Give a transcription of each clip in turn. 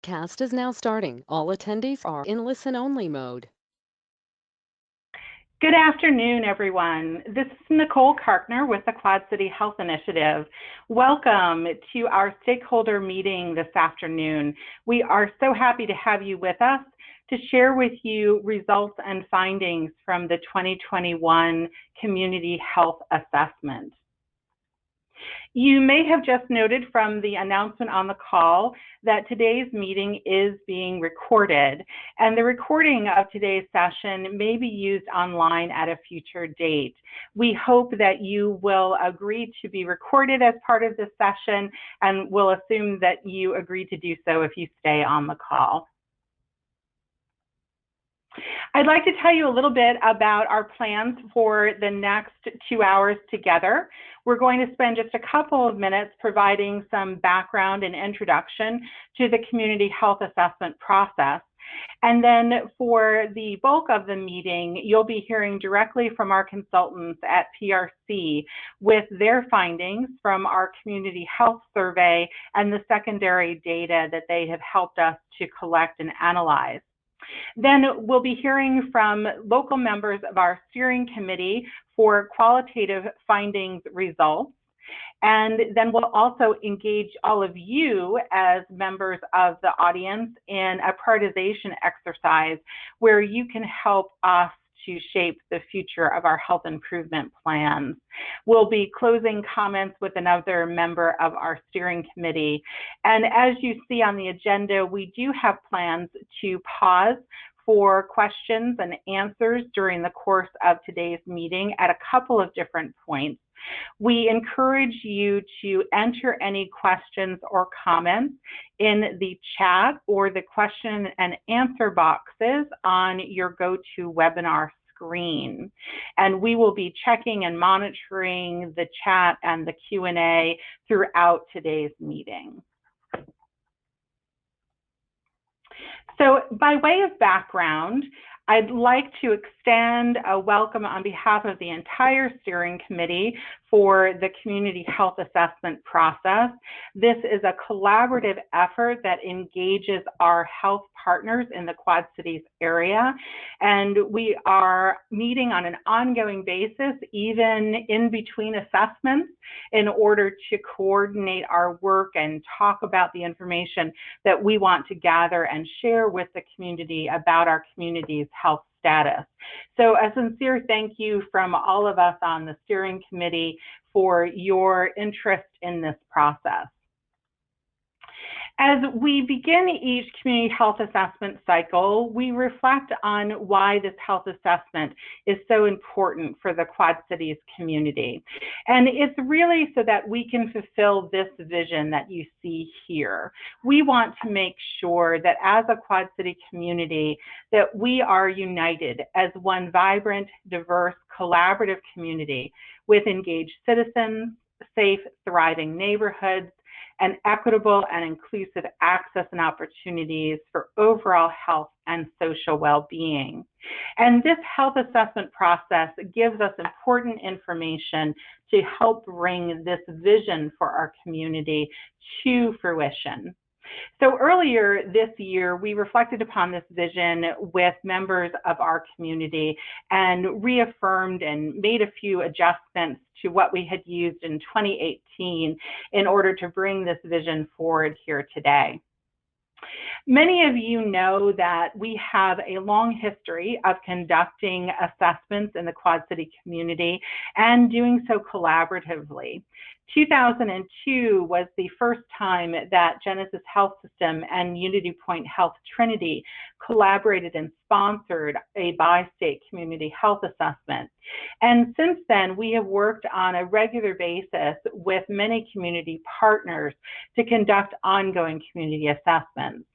broadcast is now starting. All attendees are in listen-only mode. Good afternoon, everyone. This is Nicole Karkner with the Quad City Health Initiative. Welcome to our stakeholder meeting this afternoon. We are so happy to have you with us to share with you results and findings from the 2021 Community Health Assessment. You may have just noted from the announcement on the call that today's meeting is being recorded, and the recording of today's session may be used online at a future date. We hope that you will agree to be recorded as part of this session, and we'll assume that you agree to do so if you stay on the call. I'd like to tell you a little bit about our plans for the next 2 hours together. We're going to spend just a couple of minutes providing some background and introduction to the community health assessment process. And then for the bulk of the meeting, you'll be hearing directly from our consultants at PRC with their findings from our community health survey and the secondary data that they have helped us to collect and analyze. Then we'll be hearing from local members of our steering committee for qualitative findings results. And then we'll also engage all of you as members of the audience in a prioritization exercise where you can help us to shape the future of our health improvement plans. We'll be closing comments with another member of our steering committee. And as you see on the agenda, we do have plans to pause for questions and answers during the course of today's meeting at a couple of different points. We encourage you to enter any questions or comments in the chat or the question and answer boxes on your GoToWebinar screen. And we will be checking and monitoring the chat and the Q&A throughout today's meeting. So by way of background, I'd like to extend a welcome on behalf of the entire steering committee for the community health assessment process. This is a collaborative effort that engages our health partners in the Quad Cities area, and we are meeting on an ongoing basis, even in between assessments, in order to coordinate our work and talk about the information that we want to gather and share with the community about our community's health status. So a sincere thank you from all of us on the steering committee for your interest in this process. As we begin each community health assessment cycle, we reflect on why this health assessment is so important for the Quad Cities community. And it's really so that we can fulfill this vision that you see here. We want to make sure that as a Quad City community, that we are united as one vibrant, diverse, collaborative community with engaged citizens, safe, thriving neighborhoods, and equitable and inclusive access and opportunities for overall health and social well-being. And this health assessment process gives us important information to help bring this vision for our community to fruition. So earlier this year, we reflected upon this vision with members of our community and reaffirmed and made a few adjustments to what we had used in 2018 in order to bring this vision forward here today. Many of you know that we have a long history of conducting assessments in the Quad City community and doing so collaboratively. 2002 was the first time that Genesis Health System and Unity Point Health Trinity collaborated and sponsored a bi-state community health assessment. And since then, we have worked on a regular basis with many community partners to conduct ongoing community assessments.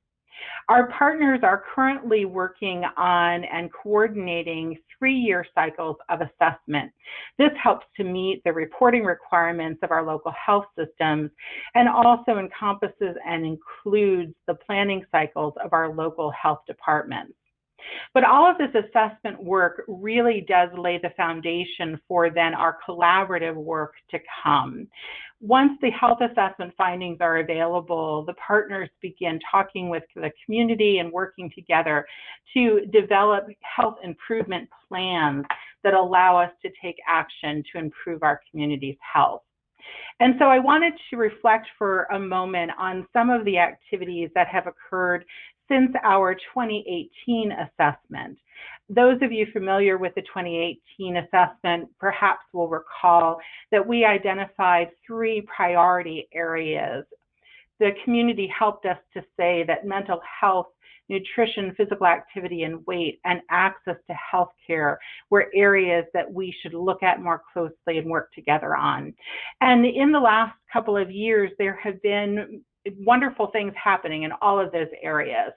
Our partners are currently working on and coordinating 3-year cycles of assessment. This helps to meet the reporting requirements of our local health systems and also encompasses and includes the planning cycles of our local health departments. But all of this assessment work really does lay the foundation for then our collaborative work to come. Once the health assessment findings are available, the partners begin talking with the community and working together to develop health improvement plans that allow us to take action to improve our community's health. And so I wanted to reflect for a moment on some of the activities that have occurred since our 2018 assessment. Those of you familiar with the 2018 assessment perhaps will recall that we identified 3 priority areas. The community helped us to say that mental health, nutrition, physical activity, and weight, and access to health care were areas that we should look at more closely and work together on. And in the last couple of years, there have been wonderful things happening in all of those areas.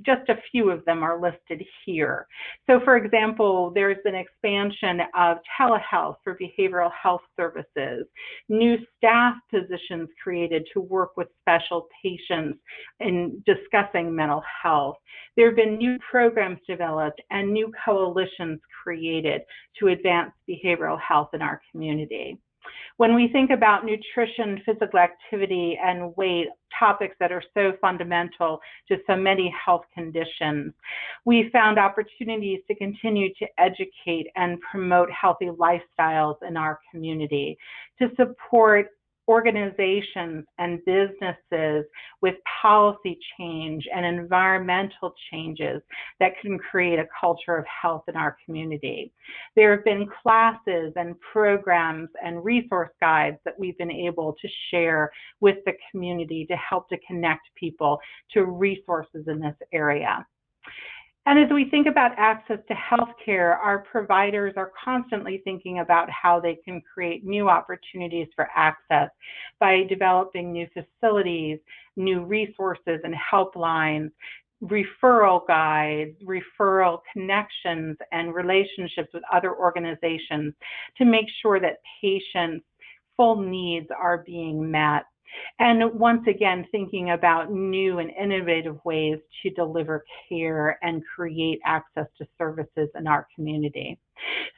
Just a few of them are listed here. So for example, there's been expansion of telehealth for behavioral health services, new staff positions created to work with special patients in discussing mental health. There have been new programs developed and new coalitions created to advance behavioral health in our community. When we think about nutrition, physical activity, and weight, topics that are so fundamental to so many health conditions, we found opportunities to continue to educate and promote healthy lifestyles in our community, to support organizations and businesses with policy change and environmental changes that can create a culture of health in our community. There have been classes and programs and resource guides that we've been able to share with the community to help to connect people to resources in this area. And as we think about access to healthcare, our providers are constantly thinking about how they can create new opportunities for access by developing new facilities, new resources and helplines, referral guides, referral connections, and relationships with other organizations to make sure that patients' full needs are being met. And once again, thinking about new and innovative ways to deliver care and create access to services in our community.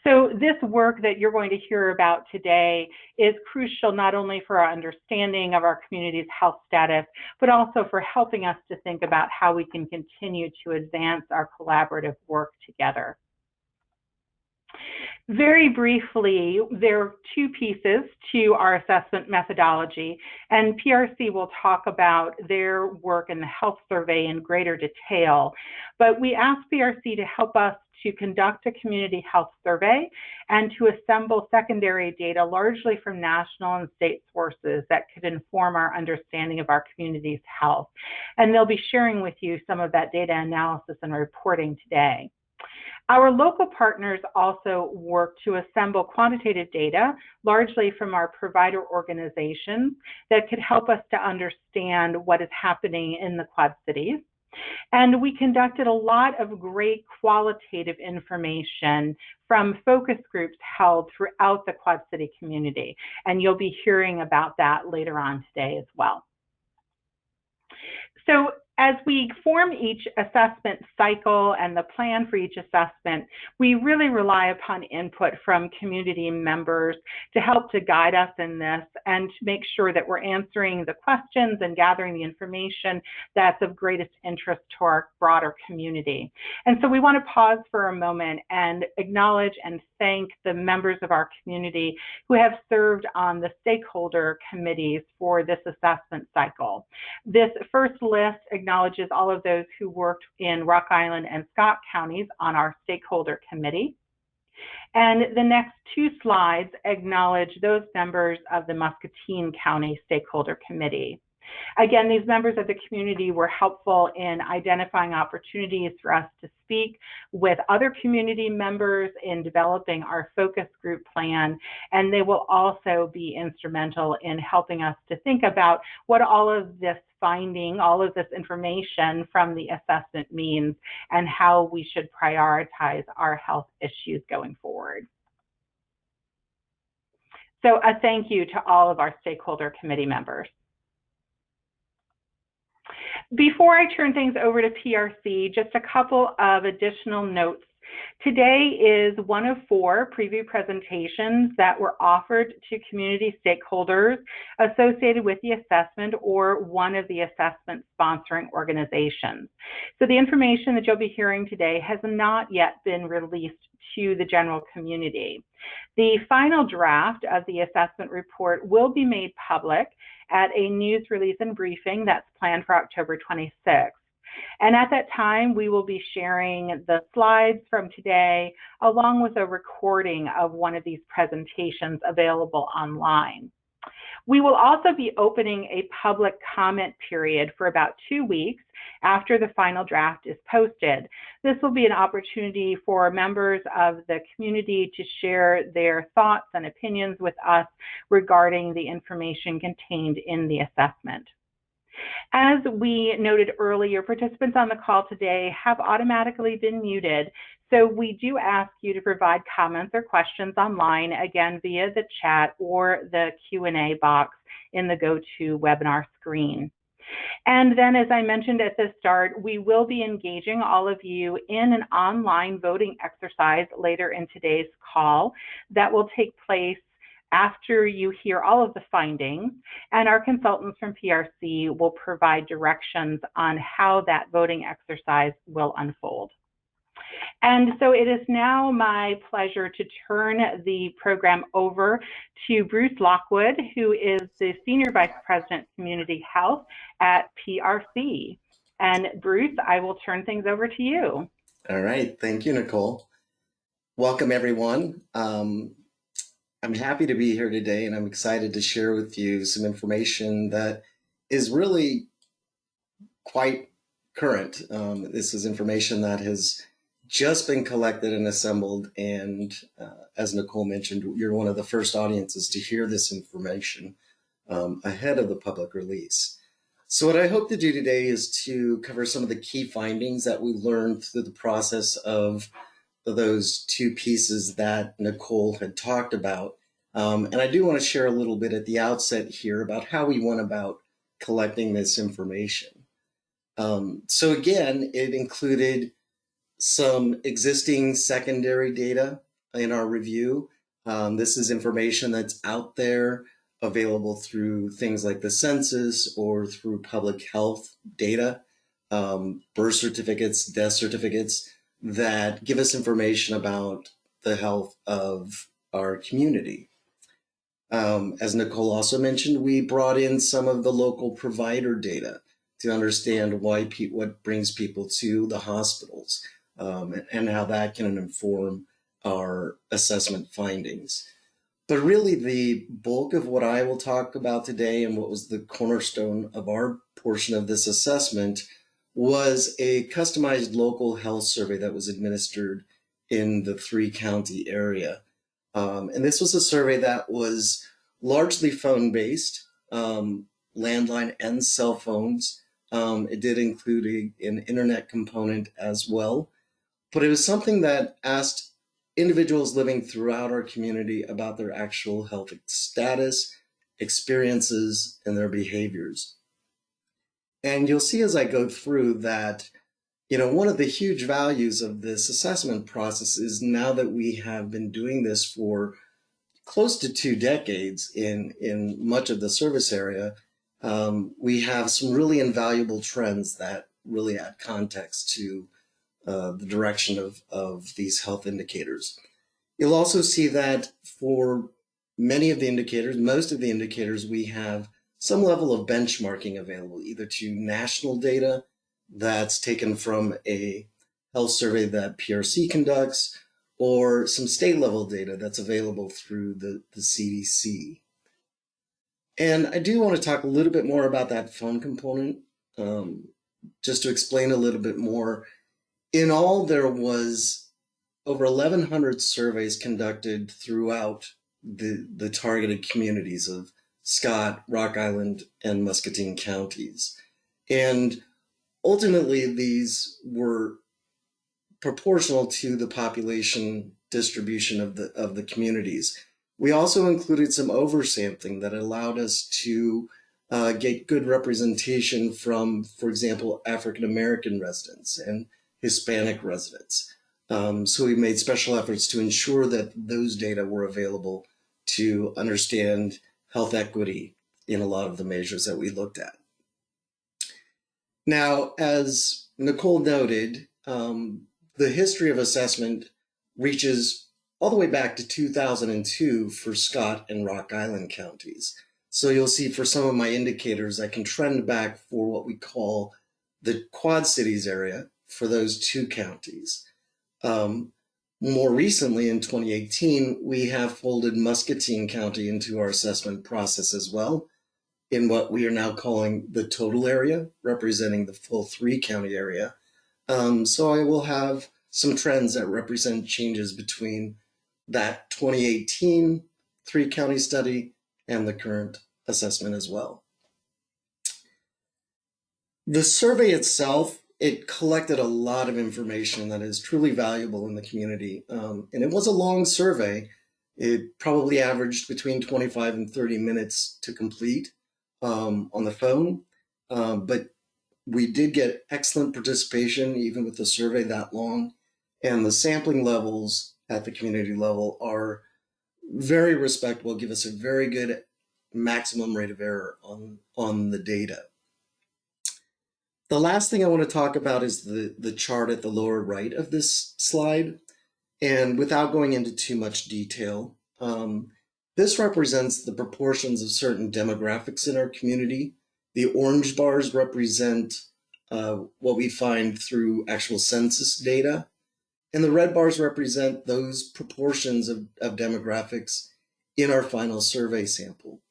So this work that you're going to hear about today is crucial not only for our understanding of our community's health status, but also for helping us to think about how we can continue to advance our collaborative work together. Very briefly, there are 2 pieces to our assessment methodology, and PRC will talk about their work in the health survey in greater detail. But we asked PRC to help us to conduct a community health survey and to assemble secondary data largely from national and state sources that could inform our understanding of our community's health. And they'll be sharing with you some of that data analysis and reporting today. Our local partners also work to assemble quantitative data, largely from our provider organizations, that could help us to understand what is happening in the Quad Cities. And we conducted a lot of great qualitative information from focus groups held throughout the Quad City community. And you'll be hearing about that later on today as well. So as we form each assessment cycle and the plan for each assessment, we really rely upon input from community members to help to guide us in this and to make sure that we're answering the questions and gathering the information that's of greatest interest to our broader community. And so we want to pause for a moment and acknowledge and thank the members of our community who have served on the stakeholder committees for this assessment cycle. This first list acknowledges all of those who worked in Rock Island and Scott counties on our stakeholder committee. And the next 2 slides acknowledge those members of the Muscatine County Stakeholder Committee. Again, these members of the community were helpful in identifying opportunities for us to speak with other community members in developing our focus group plan, and they will also be instrumental in helping us to think about what all of this finding, all of this information from the assessment means and how we should prioritize our health issues going forward. So a thank you to all of our stakeholder committee members. Before I turn things over to PRC, just a couple of additional notes. Today is one of 4 preview presentations that were offered to community stakeholders associated with the assessment or one of the assessment sponsoring organizations. So the information that you'll be hearing today has not yet been released to the general community. The final draft of the assessment report will be made public at a news release and briefing that's planned for October 26th. And at that time, we will be sharing the slides from today, along with a recording of one of these presentations available online. We will also be opening a public comment period for about 2 weeks after the final draft is posted. This will be an opportunity for members of the community to share their thoughts and opinions with us regarding the information contained in the assessment. As we noted earlier, participants on the call today have automatically been muted, so we do ask you to provide comments or questions online, again, via the chat or the Q&A box in the GoToWebinar screen. And then, as I mentioned at the start, we will be engaging all of you in an online voting exercise later in today's call that will take place after you hear all of the findings, and our consultants from PRC will provide directions on how that voting exercise will unfold. And so it is now my pleasure to turn the program over to Bruce Lockwood, who is the Senior Vice President, Community Health at PRC. And Bruce, I will turn things over to you. All right, thank you, Nicole. Welcome, everyone. I'm happy to be here today, and I'm excited to share with you some information that is really quite current. This is information that has just been collected and assembled, and as Nicole mentioned, you're one of the first audiences to hear this information ahead of the public release. So what I hope to do today is to cover some of the key findings that we learned through the process of those 2 pieces that Nicole had talked about. And I do want to share a little bit at the outset here about how we went about collecting this information. So again, it included some existing secondary data in our review. This is information that's out there, available through things like the census or through public health data, birth certificates, death certificates, that give us information about the health of our community. As Nicole also mentioned, we brought in some of the local provider data to understand what brings people to the hospitals, and how that can inform our assessment findings. But really the bulk of what I will talk about today, and what was the cornerstone of our portion of this assessment, was a customized local health survey that was administered in the 3-county area. And this was a survey that was largely phone-based, landline and cell phones. It did include an internet component as well, but it was something that asked individuals living throughout our community about their actual health status, experiences, and their behaviors. And you'll see as I go through that, one of the huge values of this assessment process is, now that we have been doing this for close to 2 decades in much of the service area, we have some really invaluable trends that really add context to the direction of these health indicators. You'll also see that for many of the indicators, most of the indicators, we have some level of benchmarking available, either to national data that's taken from a health survey that PRC conducts, or some state level data that's available through the CDC. And I do want to talk a little bit more about that phone component, just to explain a little bit more. In all, there was over 1,100 surveys conducted throughout the targeted communities of Scott, Rock Island, and Muscatine counties. And ultimately, these were proportional to the population distribution of the communities. We also included some oversampling that allowed us to get good representation from, for example, African American residents and Hispanic residents. So we made special efforts to ensure that those data were available to understand health equity in a lot of the measures that we looked at. Now, as Nicole noted, the history of assessment reaches all the way back to 2002 for Scott and Rock Island counties. So you'll see for some of my indicators, I can trend back for what we call the Quad Cities area for those two counties. More recently, in 2018, we have folded Muscatine County into our assessment process as well, in what we are now calling the total area, representing the full 3-county area. So I will have some trends that represent changes between that 2018 3-county study and the current assessment as well. The survey itself, it collected a lot of information that is truly valuable in the community. And it was a long survey. It probably averaged between 25 and 30 minutes to complete on the phone. But we did get excellent participation, even with the survey that long. And the sampling levels at the community level are very respectable, give us a very good maximum rate of error on the data. The last thing I want to talk about is the chart at the lower right of this slide. And without going into too much detail, this represents the proportions of certain demographics in our community. The orange bars represent what we find through actual census data. And the red bars represent those proportions of demographics in our final survey sample.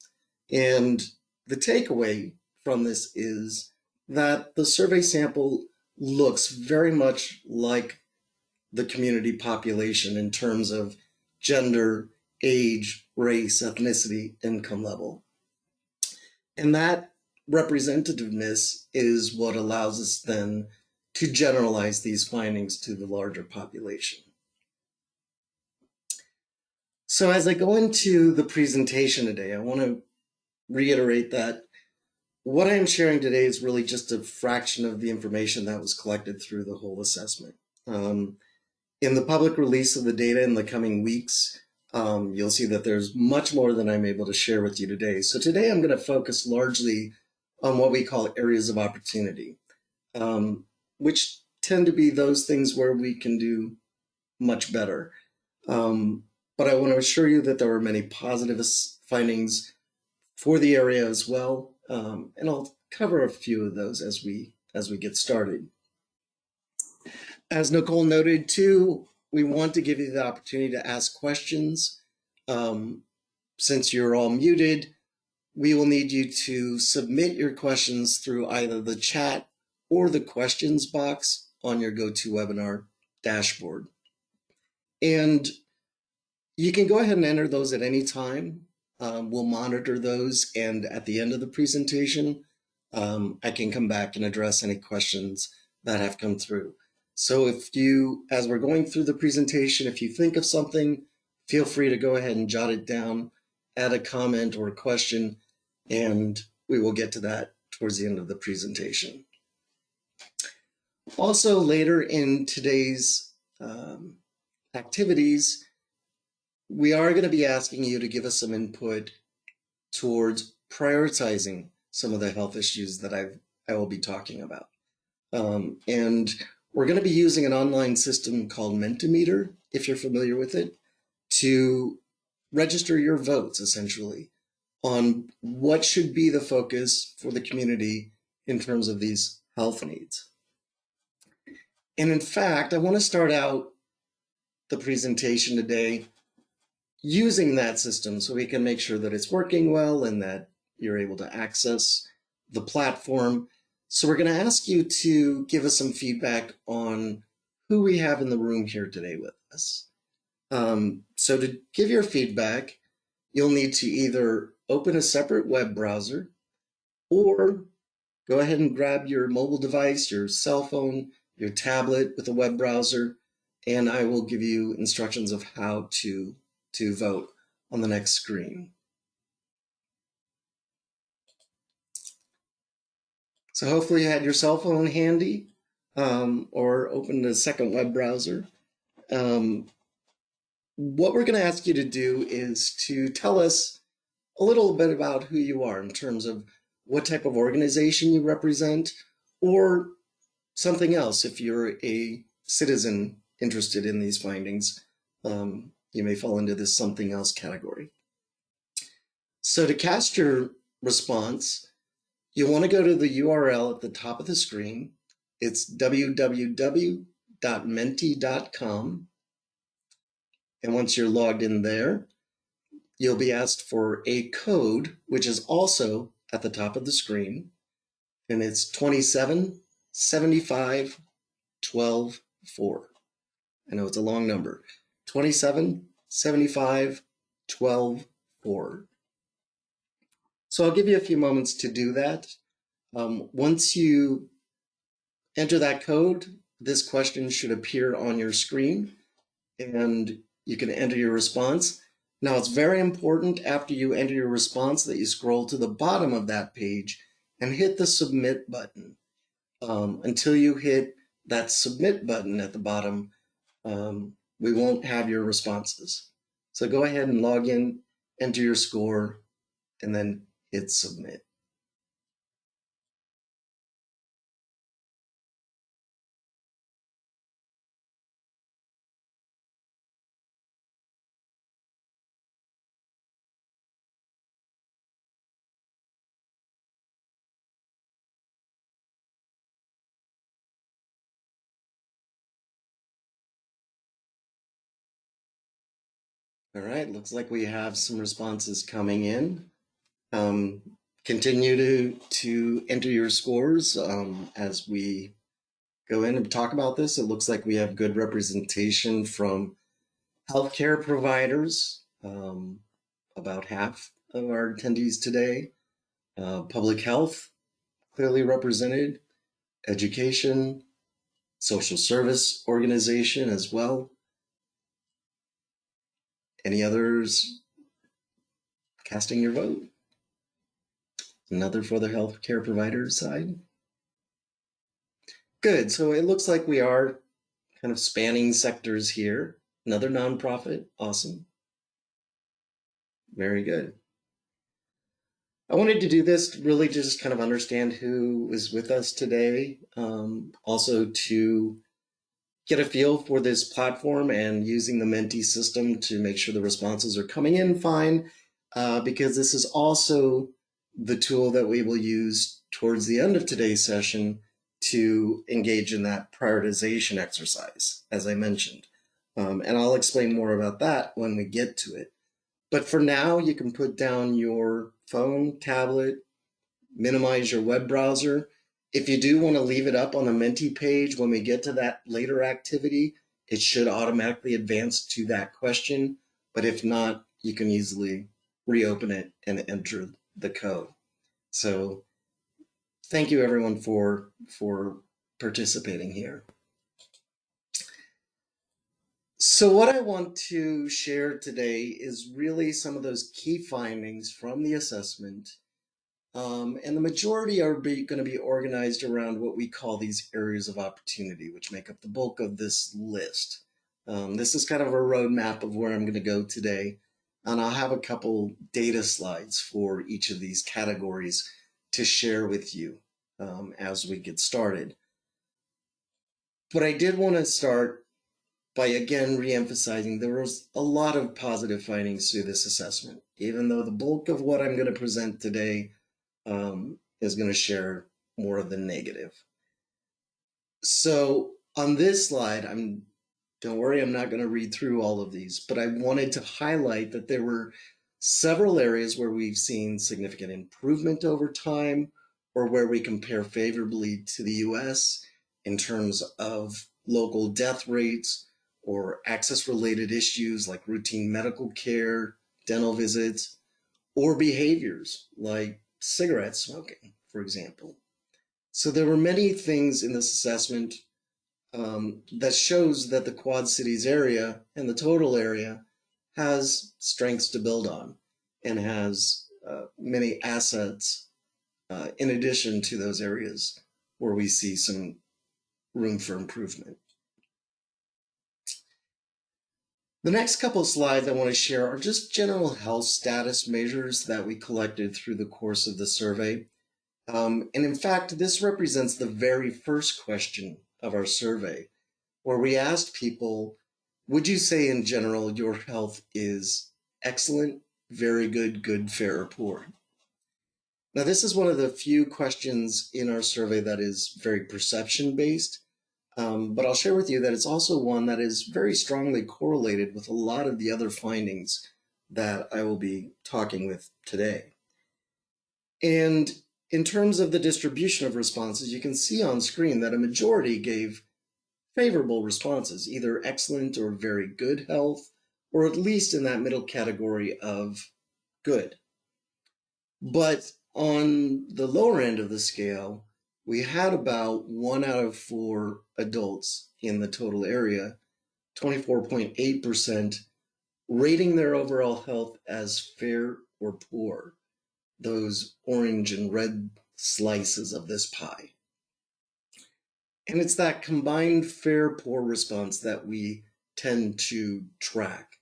And the takeaway from this is that the survey sample looks very much like the community population in terms of gender, age, race, ethnicity, income level. And that representativeness is what allows us then to generalize these findings to the larger population. So as I go into the presentation today, I want to reiterate that what I am sharing today is really just a fraction of the information that was collected through the whole assessment. In the public release of the data in the coming weeks, you'll see that there's much more than I'm able to share with you today. So today I'm going to focus largely on what we call areas of opportunity, which tend to be those things where we can do much better. But I want to assure you that there are many positive findings for the area as well. And I'll cover a few of those as we get started. As Nicole noted too, we want to give you the opportunity to ask questions. Since you're all muted, we will need you to submit your questions through either the chat or the questions box on your GoToWebinar dashboard. And you can go ahead and enter those at any time. We'll monitor those, and at the end of the presentation, I can come back and address any questions that have come through. So if you, as we're going through the presentation, if you think of something, feel free to go ahead and jot it down, add a comment or a question, and we will get to that towards the end of the presentation. Also, later in today's activities, we are going to be asking you to give us some input towards prioritizing some of the health issues that I will be talking about. And we're going to be using an online system called Mentimeter, if you're familiar with it, to register your votes, essentially, on what should be the focus for the community in terms of these health needs. And in fact, I want to start out the presentation today using that system so we can make sure that it's working well and that you're able to access the platform. So we're going to ask you to give us some feedback on who we have in the room here today with us. So to give your feedback, you'll need to either open a separate web browser or go ahead and grab your mobile device, your cell phone, your tablet with a web browser, and I will give you instructions of how to vote on the next screen. So hopefully you had your cell phone handy or opened a second web browser. Um, what we're going to ask you to do is to tell us a little bit about who you are in terms of what type of organization you represent, or something else. If you're a citizen interested in these findings, you may fall into this something else category. So to cast your response, you'll want to go to the URL at the top of the screen. It's www.menti.com. And once you're logged in there, you'll be asked for a code, which is also at the top of the screen. And it's 27 75 12 4. I know it's a long number. 27 75 12 4. So I'll give you a few moments to do that. Once you enter that code, this question should appear on your screen and you can enter your response. Now, it's very important after you enter your response that you scroll to the bottom of that page and hit the submit button. Until you hit that submit button at the bottom, we won't have your responses. So go ahead and log in, enter your score, and then hit submit. All right, looks like we have some responses coming in. Continue to enter your scores as we go in and talk about this. It looks like we have good representation from healthcare providers, about half of our attendees today. Public health, clearly represented. Education, social service organization as well. Any others casting your vote? Another for the healthcare provider side. Good, so it looks like we are kind of spanning sectors here. Another nonprofit, awesome. Very good. I wanted to do this to really just kind of understand who is with us today. Also to get a feel for this platform and using the Menti system to make sure the responses are coming in fine, because this is also the tool that we will use towards the end of today's session to engage in that prioritization exercise, as I mentioned. And I'll explain more about that when we get to it. But for now, you can put down your phone, tablet, minimize your web browser. If you do want to leave it up on the Menti page, when we get to that later activity, it should automatically advance to that question. But if not, you can easily reopen it and enter the code. So thank you everyone for participating here. So what I want to share today is really some of those key findings from the assessment. And the majority are going to be organized around what we call these areas of opportunity, which make up the bulk of this list. This is kind of a roadmap of where I'm going to go today. And I'll have a couple data slides for each of these categories to share with you as we get started. But I did want to start by again re-emphasizing there was a lot of positive findings through this assessment, even though the bulk of what I'm going to present today is going to share more of the negative. So on this slide, don't worry, I'm not going to read through all of these, but I wanted to highlight that there were several areas where we've seen significant improvement over time, or where we compare favorably to the US in terms of local death rates or access-related issues like routine medical care, dental visits, or behaviors like cigarette smoking, for example. So there were many things in this assessment that shows that the Quad Cities area and the total area has strengths to build on and has many assets in addition to those areas where we see some room for improvement. The next couple of slides I want to share are just general health status measures that we collected through the course of the survey. And in fact, this represents the very first question of our survey, where we asked people, would you say in general your health is excellent, very good, good, fair, or poor? Now, this is one of the few questions in our survey that is very perception-based, but I'll share with you that it's also one that is very strongly correlated with a lot of the other findings that I will be talking with today. And in terms of the distribution of responses, you can see on screen that a majority gave favorable responses, either excellent or very good health, or at least in that middle category of good. But on the lower end of the scale, we had about 1 out of 4 adults in the total area, 24.8%, rating their overall health as fair or poor, those orange and red slices of this pie. And it's that combined fair-poor response that we tend to track.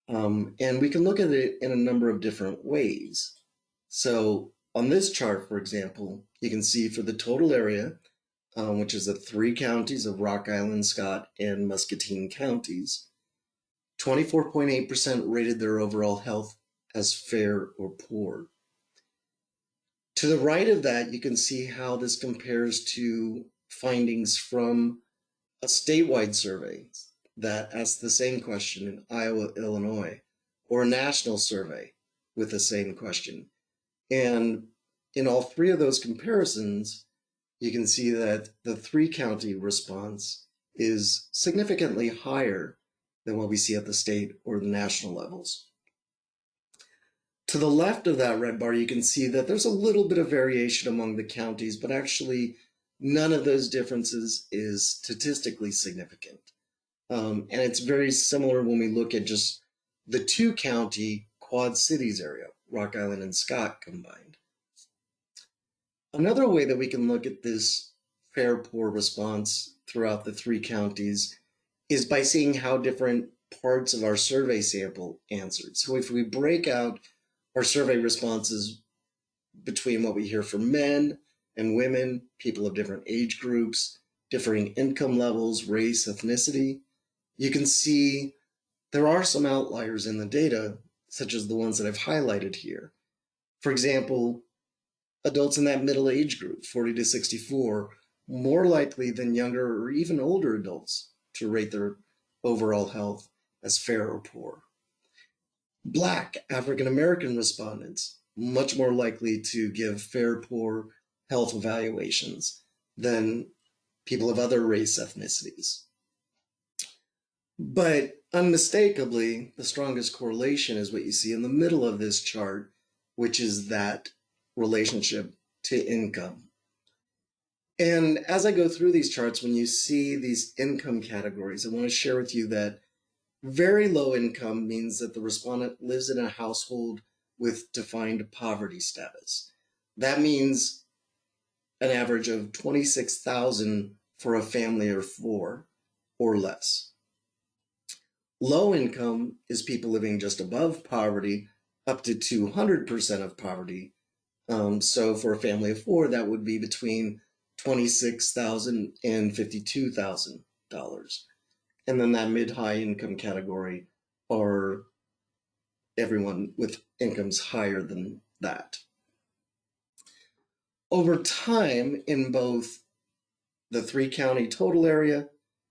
And we can look at it in a number of different ways. So on this chart, for example, you can see for the total area, which is the 3 counties of Rock Island, Scott, and Muscatine counties, 24.8% rated their overall health as fair or poor. To the right of that, you can see how this compares to findings from a statewide survey that asked the same question in Iowa, Illinois, or a national survey with the same question. And in all 3 of those comparisons, you can see that the 3 county response is significantly higher than what we see at the state or the national levels. To the left of that red bar, you can see that there's a little bit of variation among the counties, but actually none of those differences is statistically significant. And it's very similar when we look at just the 2 county Quad Cities area, Rock Island and Scott combined. Another way that we can look at this fair-poor response throughout the 3 counties is by seeing how different parts of our survey sample answered. So if we break out our survey responses between what we hear from men and women, people of different age groups, differing income levels, race, ethnicity, you can see there are some outliers in the data, such as the ones that I've highlighted here. For example, adults in that middle age group, 40 to 64, more likely than younger or even older adults to rate their overall health as fair or poor. Black African American respondents, much more likely to give fair, poor health evaluations than people of other race ethnicities. But unmistakably, the strongest correlation is what you see in the middle of this chart, which is that relationship to income. And as I go through these charts, when you see these income categories, I want to share with you that very low income means that the respondent lives in a household with defined poverty status. That means an average of $26,000 for a family of 4 or less. Low income is people living just above poverty, up to 200% of poverty. So for a family of 4, that would be between $26,000 and $52,000. And then that mid-high income category are everyone with incomes higher than that. Over time, in both the 3 county total area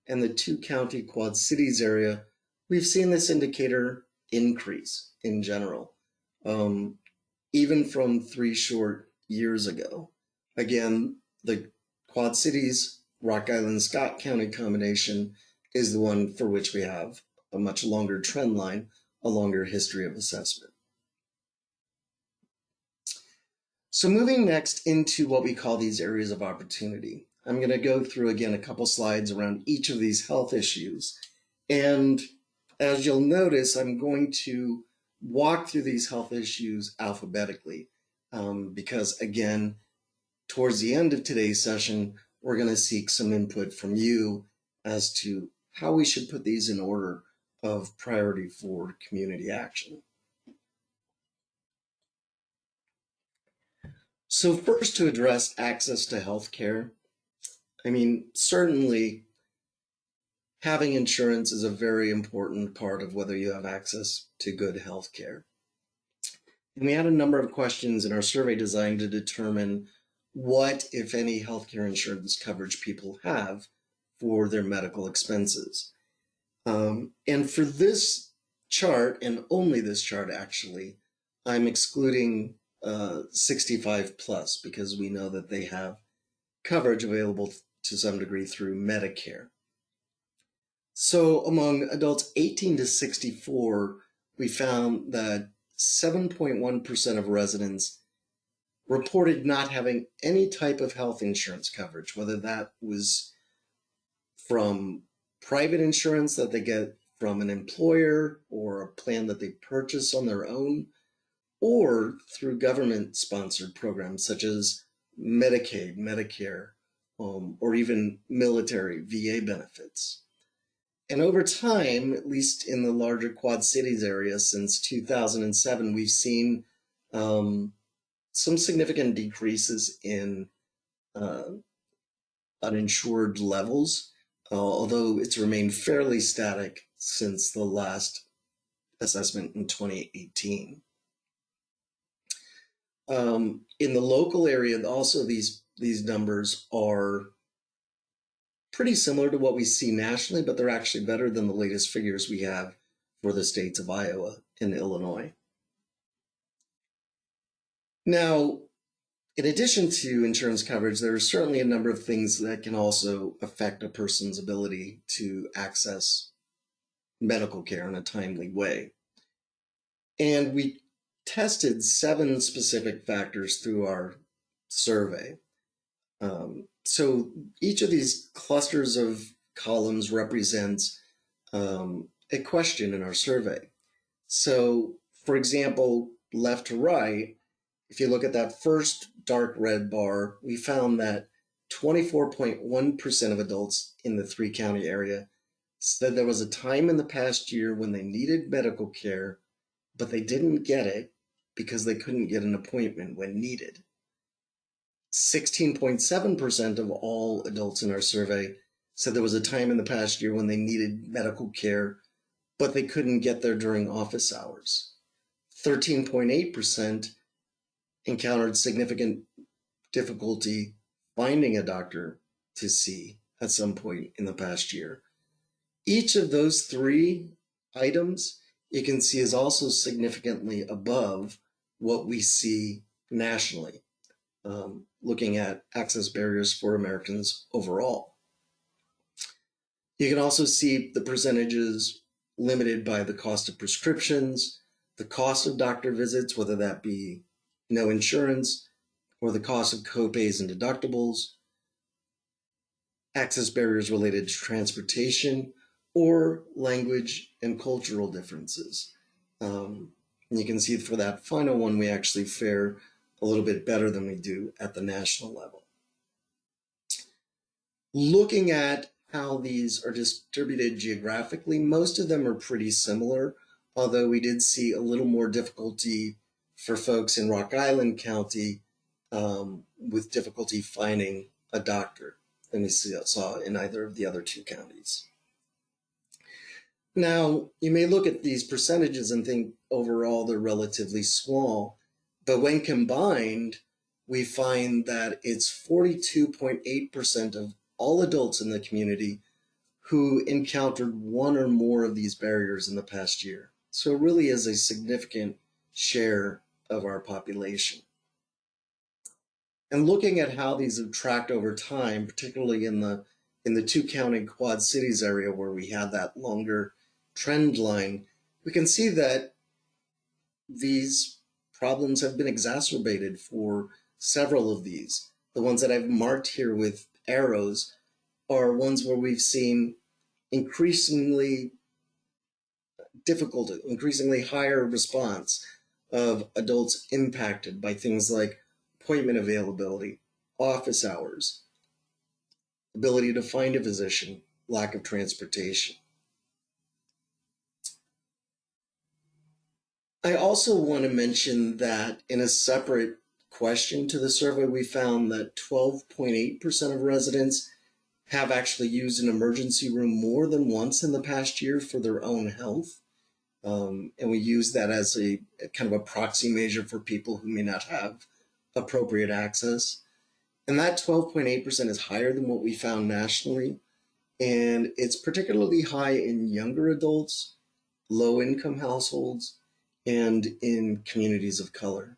and the 2 county Quad Cities area, we've seen this indicator increase in general, even from 3 short years ago. Again, the Quad Cities, Rock Island, Scott County combination is the one for which we have a much longer trend line, a longer history of assessment. So moving next into what we call these areas of opportunity. I'm going to go through again a couple slides around each of these health issues. And as you'll notice, I'm going to walk through these health issues alphabetically. because again, towards the end of today's session, we're going to seek some input from you as to how we should put these in order of priority for community action. So first, to address access to healthcare, certainly having insurance is a very important part of whether you have access to good healthcare. And we had a number of questions in our survey designed to determine what, if any, healthcare insurance coverage people have for their medical expenses. And for this chart, and only this chart actually, I'm excluding 65 plus because we know that they have coverage available to some degree through Medicare. So among adults 18 to 64, we found that 7.1% of residents reported not having any type of health insurance coverage, whether that was from private insurance that they get from an employer or a plan that they purchase on their own, or through government-sponsored programs such as Medicaid, Medicare, or even military VA benefits. And over time, at least in the larger Quad Cities area since 2007, we've seen some significant decreases in uninsured levels, although it's remained fairly static since the last assessment in 2018. In the local area, also these numbers are pretty similar to what we see nationally, but they're actually better than the latest figures we have for the states of Iowa and Illinois. Now, in addition to insurance coverage, there are certainly a number of things that can also affect a person's ability to access medical care in a timely way. And we tested 7 specific factors through our survey. So each of these clusters of columns represents a question in our survey. So, for example, left to right, if you look at that first dark red bar, we found that 24.1% of adults in the 3-county area said there was a time in the past year when they needed medical care, but they didn't get it because they couldn't get an appointment when needed. 16.7% of all adults in our survey said there was a time in the past year when they needed medical care, but they couldn't get there during office hours. 13.8% encountered significant difficulty finding a doctor to see at some point in the past year. Each of those 3 items you can see is also significantly above what we see nationally, looking at access barriers for Americans overall. You can also see the percentages limited by the cost of prescriptions, the cost of doctor visits, whether that be no insurance, or the cost of copays and deductibles, access barriers related to transportation, or language and cultural differences. And you can see for that final one, we actually fare a little bit better than we do at the national level. Looking at how these are distributed geographically, most of them are pretty similar, although we did see a little more difficulty for folks in Rock Island County with difficulty finding a doctor than we saw in either of the other 2 counties. Now, you may look at these percentages and think overall they're relatively small, but when combined, we find that it's 42.8% of all adults in the community who encountered one or more of these barriers in the past year. So it really is a significant share of our population. And looking at how these have tracked over time, particularly in the 2-county Quad Cities area where we had that longer trend line, we can see that these problems have been exacerbated for several of these. The ones that I've marked here with arrows are ones where we've seen increasingly difficult, increasingly higher response of adults impacted by things like appointment availability, office hours, ability to find a physician, lack of transportation. I also want to mention that in a separate question to the survey, we found that 12.8% of residents have actually used an emergency room more than once in the past year for their own health. And we use that as a kind of a proxy measure for people who may not have appropriate access. And that 12.8% is higher than what we found nationally. And it's particularly high in younger adults, low-income households, and in communities of color.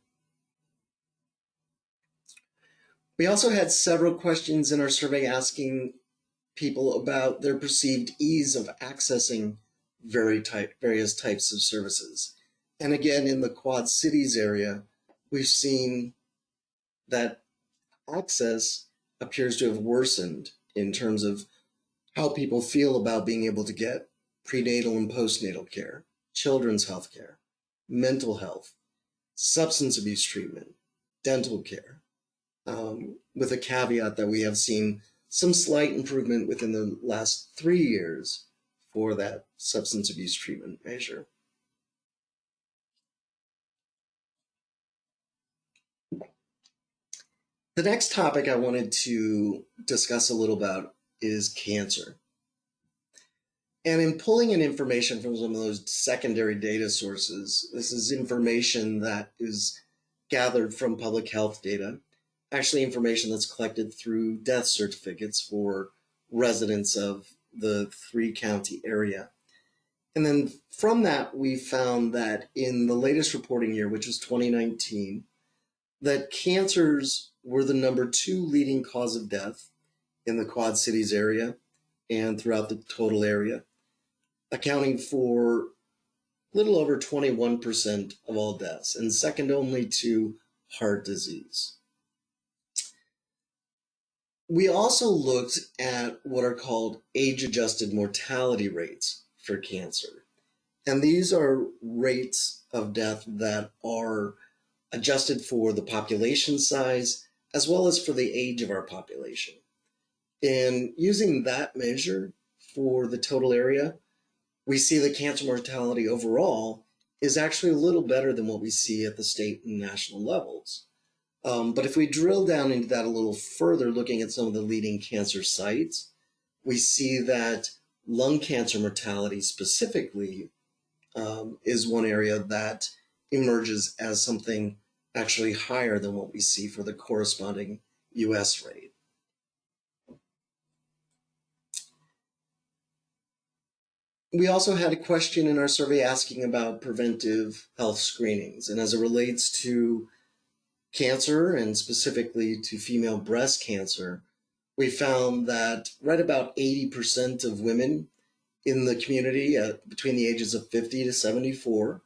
We also had several questions in our survey asking people about their perceived ease of accessing various types of services. And again, in the Quad Cities area, we've seen that access appears to have worsened in terms of how people feel about being able to get prenatal and postnatal care, children's health care, mental health, substance abuse treatment, dental care, with a caveat that we have seen some slight improvement within the last 3 years for that substance abuse treatment measure. The next topic I wanted to discuss a little about is cancer. And in pulling in information from some of those secondary data sources, this is information that is gathered from public health data, actually information that's collected through death certificates for residents of the 3-county area. And then from that, we found that in the latest reporting year, which was 2019, that cancers were the number 2 leading cause of death in the Quad Cities area and throughout the total area, accounting for a little over 21% of all deaths, and second only to heart disease. We also looked at what are called age-adjusted mortality rates for cancer. And these are rates of death that are adjusted for the population size as well as for the age of our population. And using that measure for the total area, we see the cancer mortality overall is actually a little better than what we see at the state and national levels. But if we drill down into that a little further, looking at some of the leading cancer sites, we see that lung cancer mortality specifically is one area that emerges as something actually higher than what we see for the corresponding US rate. We also had a question in our survey asking about preventive health screenings, and as it relates to cancer and specifically to female breast cancer, we found that right about 80% of women in the community between the ages of 50 to 74,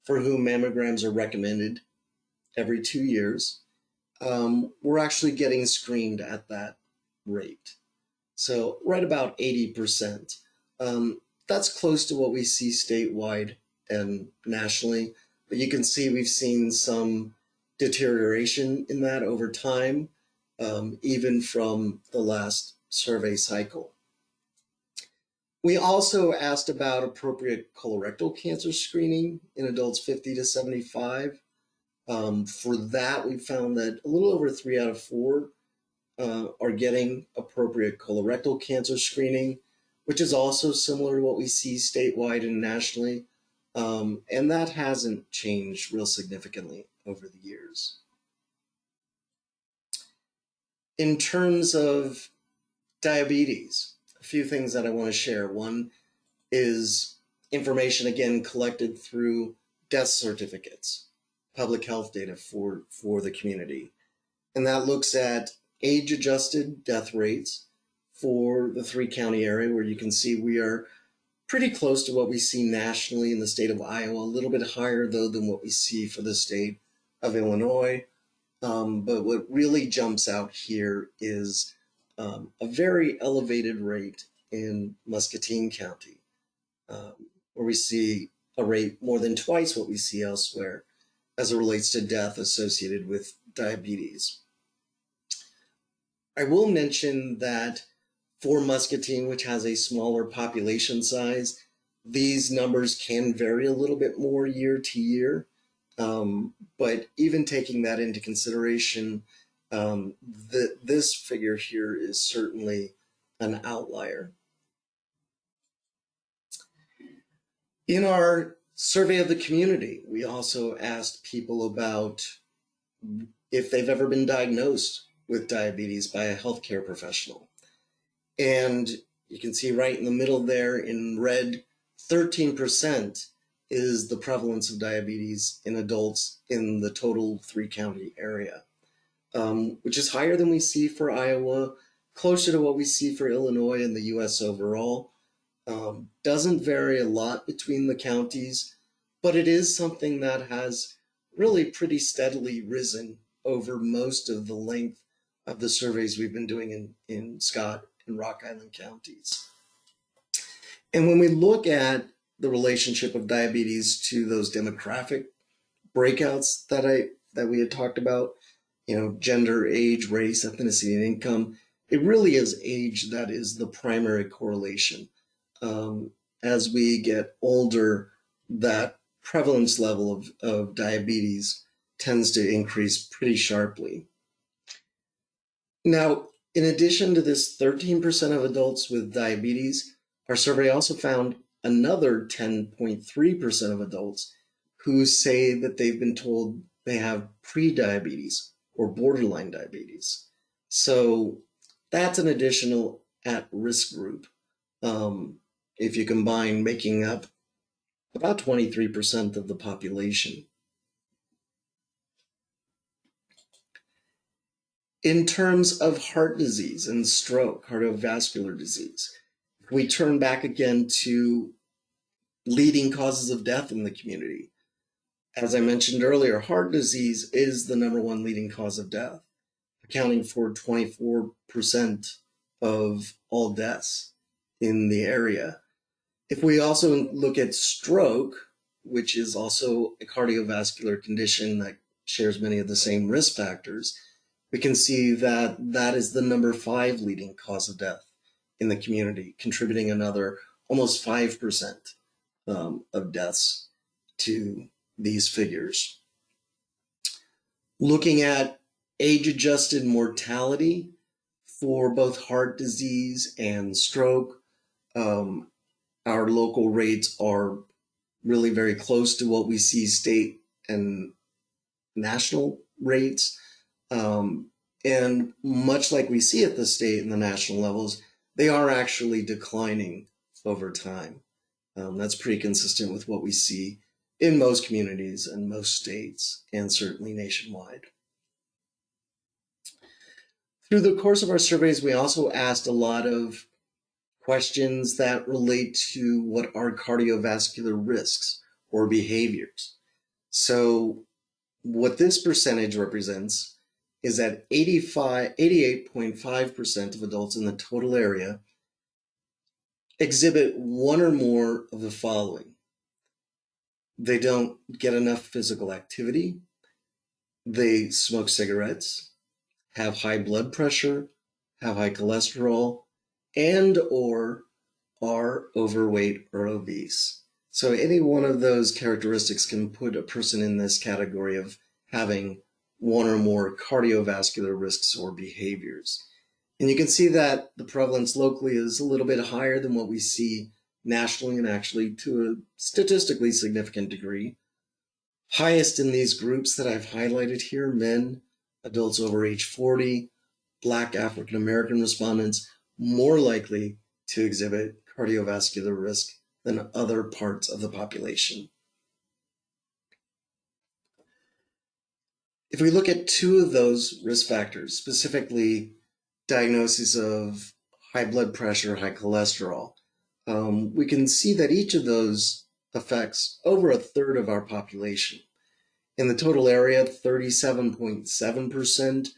for whom mammograms are recommended every 2 years, were actually getting screened at that rate. So right about 80%. That's close to what we see statewide and nationally, but you can see we've seen some deterioration in that over time, even from the last survey cycle. We also asked about appropriate colorectal cancer screening in adults 50 to 75. For that, we found that a little over 3 out of 4 are getting appropriate colorectal cancer screening, which is also similar to what we see statewide and nationally. And that hasn't changed real significantly over the years. In terms of diabetes, a few things that I want to share. One is information, again, collected through death certificates, public health data for the community. And that looks at age-adjusted death rates for the 3-county area, where you can see we are pretty close to what we see nationally in the state of Iowa, a little bit higher, though, than what we see for the state of Illinois. But what really jumps out here is a very elevated rate in Muscatine County, where we see a rate more than twice what we see elsewhere. as it relates to death associated with diabetes. I will mention that for Muscatine, which has a smaller population size, these numbers can vary a little bit more year to year. But even taking that into consideration, this figure here is certainly an outlier. In our survey of the community, we also asked people about if they've ever been diagnosed with diabetes by a healthcare professional. And you can see right in the middle there in red, 13% is the prevalence of diabetes in adults in the total 3-county area, which is higher than we see for Iowa, closer to what we see for Illinois and the US overall. Doesn't vary a lot between the counties, but it is something that has really pretty steadily risen over most of the length of the surveys we've been doing in Scott and Rock Island counties. And when we look at the relationship of diabetes to those demographic breakouts that we had talked about, gender, age, race, ethnicity, and income, it really is age that is the primary correlation. As we get older, that prevalence level of diabetes tends to increase pretty sharply. Now, in addition to this 13% of adults with diabetes, our survey also found another 10.3% of adults who say that they've been told they have pre-diabetes or borderline diabetes. So that's an additional at-risk group. If you combine, making up about 23% of the population. In terms of heart disease and stroke, cardiovascular disease, if we turn back again to leading causes of death in the community, as I mentioned earlier, heart disease is the #1 leading cause of death, accounting for 24% of all deaths in the area. If we also look at stroke, which is also a cardiovascular condition that shares many of the same risk factors, we can see that that is the #5 leading cause of death in the community, contributing another almost 5% of deaths to these figures. Looking at age-adjusted mortality for both heart disease and stroke, our local rates are really very close to what we see state and national rates. And much like we see at the state and the national levels, they are actually declining over time. That's pretty consistent with what we see in most communities and most states, and certainly nationwide. Through the course of our surveys, we also asked a lot of questions that relate to what are cardiovascular risks or behaviors. So what this percentage represents is that 88.5% of adults in the total area exhibit one or more of the following. They don't get enough physical activity. They smoke cigarettes, have high blood pressure, have high cholesterol, and or are overweight or obese. So any one of those characteristics can put a person in this category of having one or more cardiovascular risks or behaviors. And you can see that the prevalence locally is a little bit higher than what we see nationally, and actually to a statistically significant degree. Highest in these groups that I've highlighted here: men, adults over age 40, Black African American respondents, more likely to exhibit cardiovascular risk than other parts of the population. If we look at two of those risk factors, specifically diagnosis of high blood pressure, high cholesterol, we can see that each of those affects over a third of our population. In the total area, 37.7%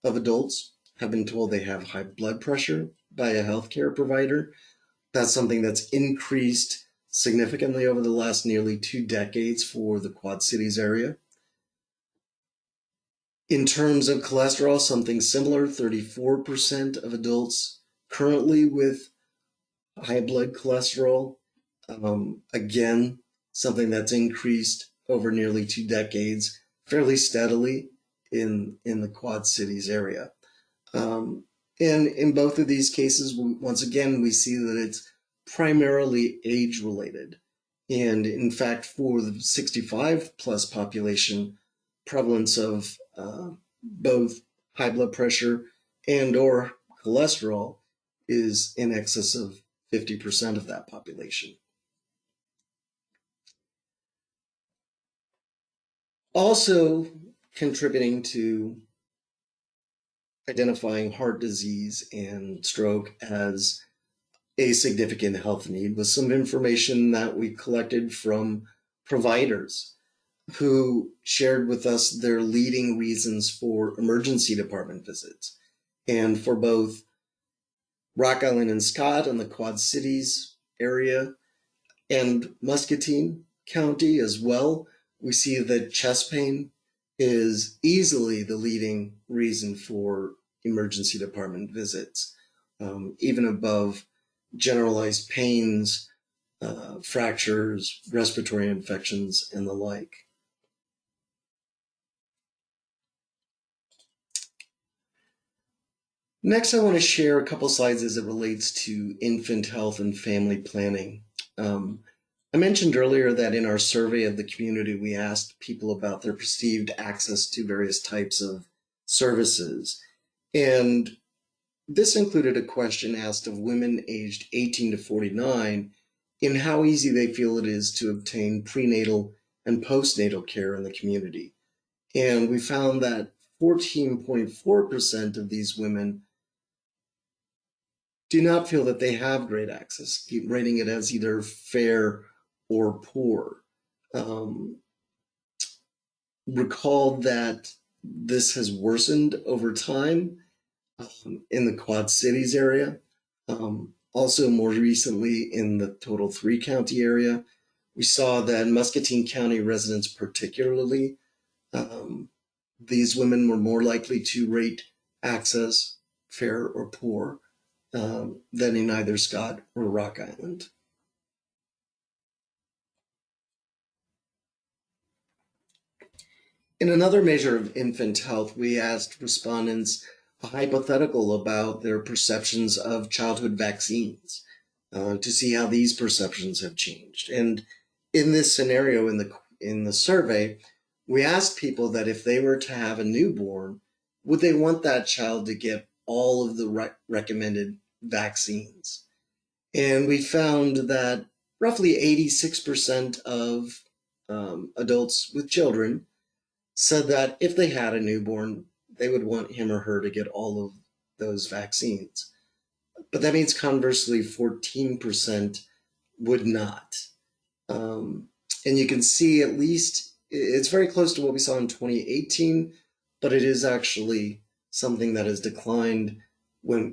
of adults have been told they have high blood pressure by a healthcare provider. That's something that's increased significantly over the last nearly 2 decades for the Quad Cities area. In terms of cholesterol, something similar, 34% of adults currently with high blood cholesterol. Again, something that's increased over nearly 2 decades, fairly steadily in the Quad Cities area. And in both of these cases, once again, we see that it's primarily age related. And in fact, for the 65 plus population, prevalence of both high blood pressure and or cholesterol is in excess of 50% of that population. Also contributing to identifying heart disease and stroke as a significant health need was some information that we collected from providers who shared with us their leading reasons for emergency department visits. And for both Rock Island and Scott in the Quad Cities area and Muscatine County as well, we see that chest pain is easily the leading reason for emergency department visits, even above generalized pains, fractures, respiratory infections, and the like. Next, I want to share a couple slides as it relates to infant health and family planning. I mentioned earlier that in our survey of the community, we asked people about their perceived access to various types of services. And this included a question asked of women aged 18 to 49 in how easy they feel it is to obtain prenatal and postnatal care in the community. And we found that 14.4% of these women do not feel that they have great access, rating it as either fair or poor. Recall that this has worsened over time in the Quad Cities area. Also more recently in the total 3-county area, we saw that Muscatine County residents particularly, these women were more likely to rate access fair or poor than in either Scott or Rock Island. In another measure of infant health, we asked respondents a hypothetical about their perceptions of childhood vaccines to see how these perceptions have changed. And in this scenario, in the survey, we asked people that if they were to have a newborn, would they want that child to get all of the recommended vaccines? And we found that roughly 86% of adults with children said that if they had a newborn, they would want him or her to get all of those vaccines. But that means conversely, 14% would not. And you can see at least it's very close to what we saw in 2018, but it is actually something that has declined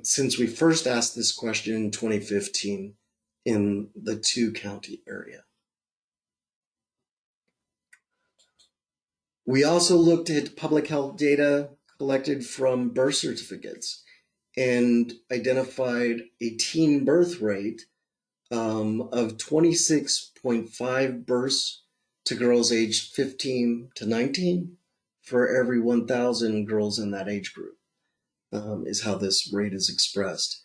since we first asked this question in 2015 in the 2-county area. We also looked at public health data collected from birth certificates and identified a teen birth rate of 26.5 births to girls aged 15 to 19 for every 1,000 girls in that age group, is how this rate is expressed.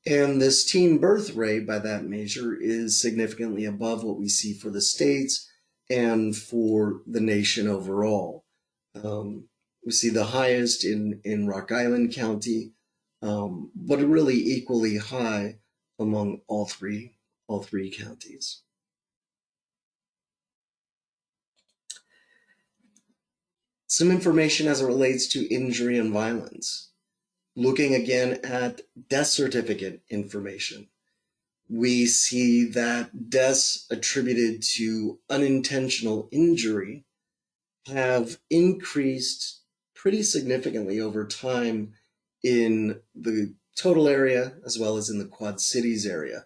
And this teen birth rate, by that measure, is significantly above what we see for the states and for the nation overall. We see the highest in Rock Island County, but really equally high among all three counties. Some information as it relates to injury and violence. Looking again at death certificate information, we see that deaths attributed to unintentional injury have increased pretty significantly over time in the total area as well as in the Quad Cities area.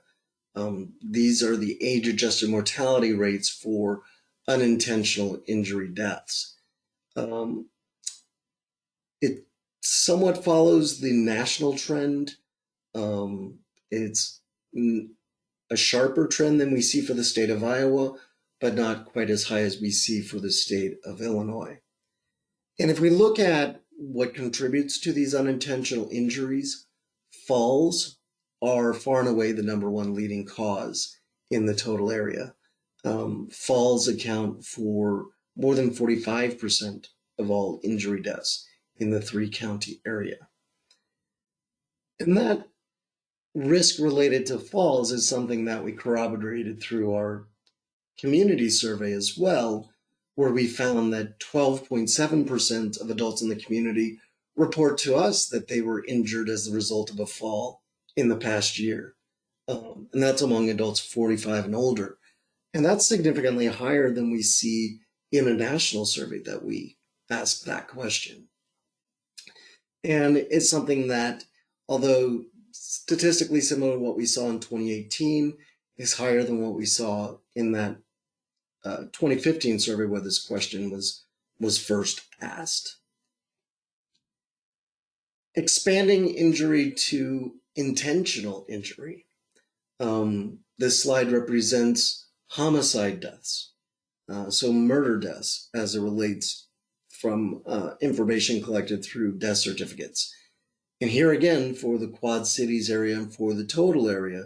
These are the age-adjusted mortality rates for unintentional injury deaths. It somewhat follows the national trend. It's a sharper trend than we see for the state of Iowa, but not quite as high as we see for the state of Illinois. And if we look at what contributes to these unintentional injuries, falls are far and away the number one leading cause in the total area. Falls account for more than 45% of all injury deaths in the 3-county area. And that risk related to falls is something that we corroborated through our community survey as well, where we found that 12.7% of adults in the community report to us that they were injured as the result of a fall in the past year. And that's among adults 45 and older. And that's significantly higher than we see in a national survey that we asked that question. And it's something that, although statistically similar to what we saw in 2018, is higher than what we saw in that 2015 survey where this question was first asked. Expanding injury to intentional injury. This slide represents homicide deaths, so murder deaths as it relates from information collected through death certificates. And here again, for the Quad Cities area and for the total area,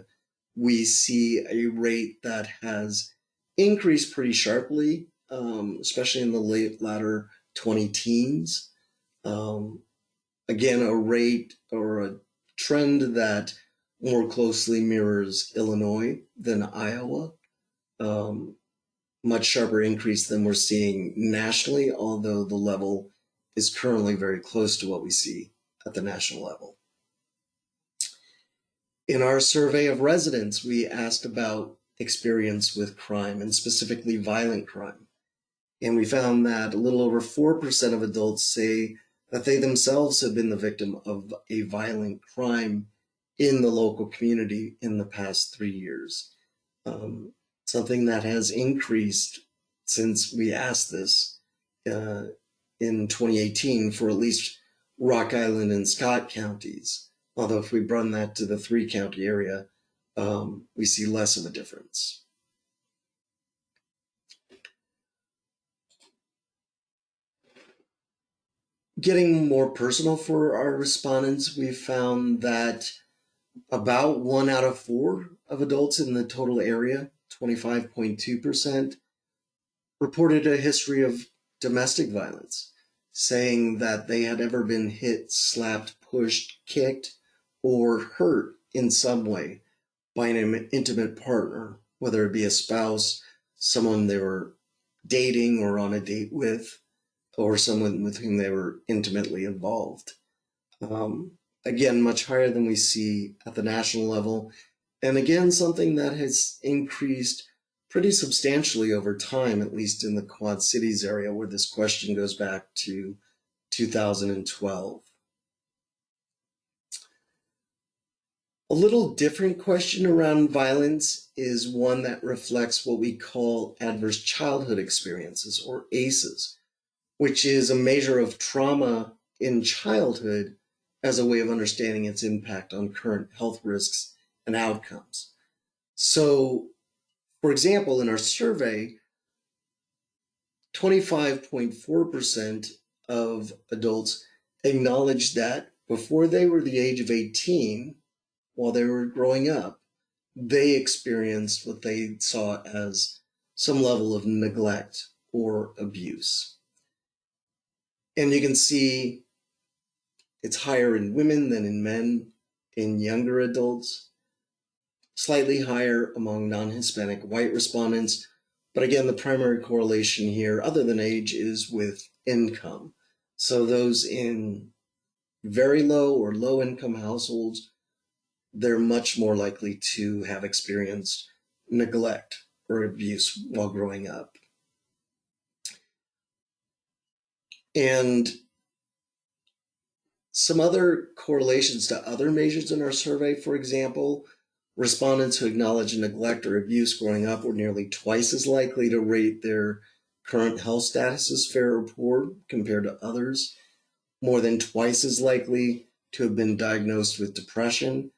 we see a rate that has increased pretty sharply, especially in the latter 20 teens. Again, a rate or a trend that more closely mirrors Illinois than Iowa. Much sharper increase than we're seeing nationally, although the level is currently very close to what we see at the national level. In our survey of residents, we asked about experience with crime and specifically violent crime. And we found that a little over 4% of adults say that they themselves have been the victim of a violent crime in the local community in the past 3 years. Something that has increased since we asked this in 2018 for at least Rock Island and Scott counties. Although if we run that to the 3-county area, we see less of a difference. Getting more personal for our respondents, we found that about 1 out of 4 of adults in the total area, 25.2%, reported a history of domestic violence, saying that they had ever been hit, slapped, pushed, kicked, or hurt in some way by an intimate partner, whether it be a spouse, someone they were dating or on a date with, or someone with whom they were intimately involved. Again, much higher than we see at the national level. And again, something that has increased pretty substantially over time, at least in the Quad Cities area, where this question goes back to 2012. A little different question around violence is one that reflects what we call adverse childhood experiences, or ACEs, which is a measure of trauma in childhood as a way of understanding its impact on current health risks and outcomes. So, for example, in our survey, 25.4% of adults acknowledged that before they were the age of 18, while they were growing up, they experienced what they saw as some level of neglect or abuse. And you can see it's higher in women than in men, in younger adults, slightly higher among non-Hispanic white respondents. But again, the primary correlation here, other than age, is with income. So those in very low or low income households, they're much more likely to have experienced neglect or abuse while growing up. And some other correlations to other measures in our survey, for example, respondents who acknowledge neglect or abuse growing up were nearly twice as likely to rate their current health status as fair or poor compared to others. more than twice as likely to have been diagnosed with depression.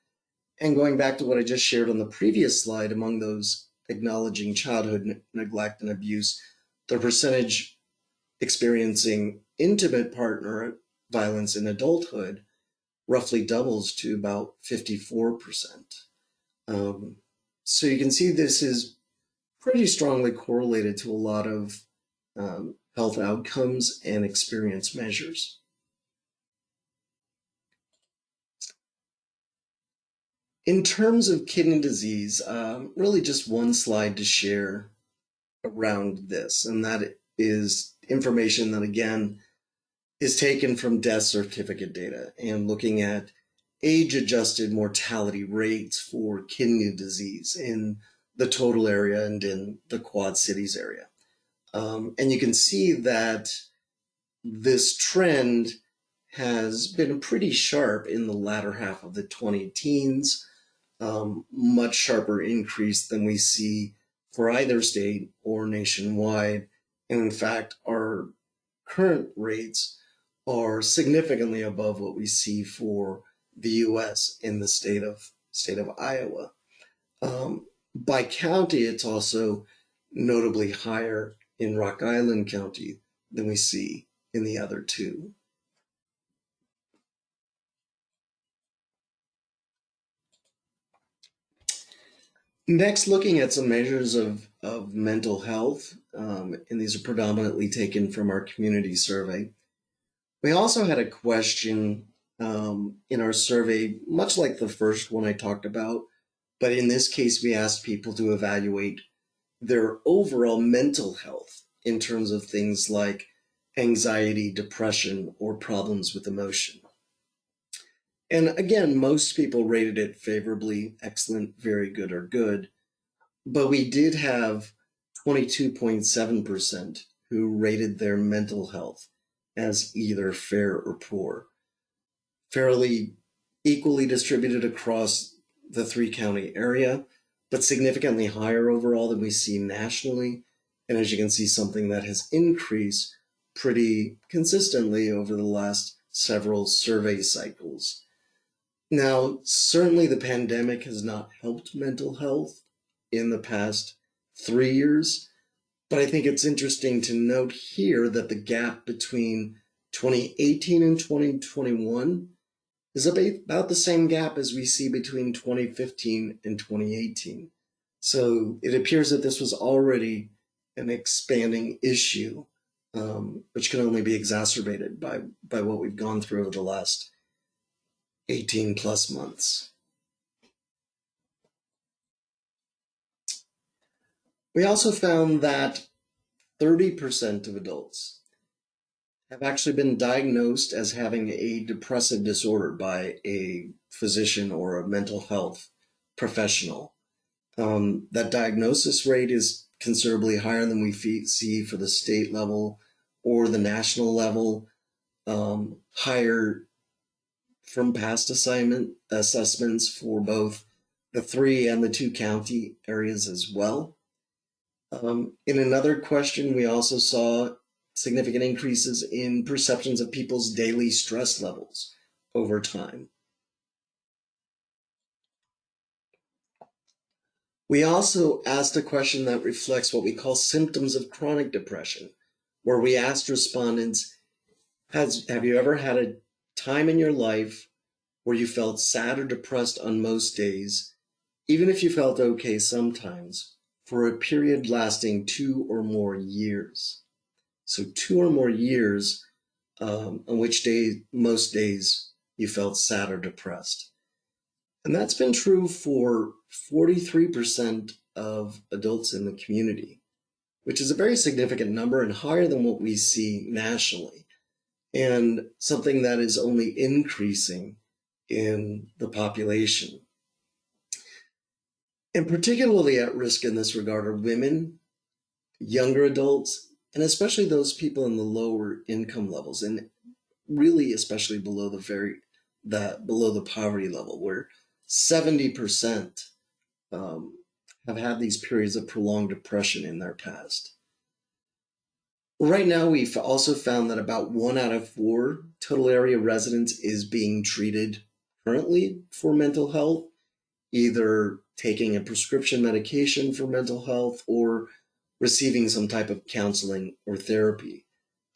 And going back to what I just shared on the previous slide, among those acknowledging childhood neglect and abuse, the percentage experiencing intimate partner violence in adulthood roughly doubles to about 54%. So you can see this is pretty strongly correlated to a lot of health outcomes and experience measures. In terms of kidney disease, really just one slide to share around this, and that is information that, again, is taken from death certificate data and looking at age-adjusted mortality rates for kidney disease in the total area and in the Quad Cities area. And you can see that this trend has been pretty sharp in the latter half of the 2010s, much sharper increase than we see for either state or nationwide. And in fact, our current rates are significantly above what we see for the US in the state of Iowa. By county, it's also notably higher in Rock Island County than we see in the other two. Next, looking at some measures of mental health, and these are predominantly taken from our community survey. We also had a question in our survey, much like the first one I talked about, but in this case, we asked people to evaluate their overall mental health in terms of things like anxiety, depression, or problems with emotion. And again, most people rated it favorably, excellent, very good, or good. But we did have 22.7% who rated their mental health as either fair or poor. Fairly equally distributed across the 3-county area, but significantly higher overall than we see nationally. And as you can see, something that has increased pretty consistently over the last several survey cycles. Now, certainly the pandemic has not helped mental health in the past 3 years, but I think it's interesting to note here that the gap between 2018 and 2021 is about the same gap as we see between 2015 and 2018. So it appears that this was already an expanding issue, which can only be exacerbated by what we've gone through over the last 18 plus months. We also found that 30% of adults have actually been diagnosed as having a depressive disorder by a physician or a mental health professional. That diagnosis rate is considerably higher than we see for the state level or the national level, higher from past assessments for both the 3 and the 2 county areas as well. In another question, we also saw significant increases in perceptions of people's daily stress levels over time. We also asked a question that reflects what we call symptoms of chronic depression, where we asked respondents, have you ever had a time in your life where you felt sad or depressed on most days, even if you felt okay sometimes, for a period lasting 2 or more years? So 2 or more years on which most days you felt sad or depressed. And that's been true for 43% of adults in the community, which is a very significant number and higher than what we see nationally, and something that is only increasing in the population. And particularly at risk in this regard are women, younger adults, and especially those people in the lower income levels, and really especially below the poverty level, where 70% have had these periods of prolonged depression in their past. Right now, we've also found that about 1 out of 4 total area residents is being treated currently for mental health, either taking a prescription medication for mental health or receiving some type of counseling or therapy.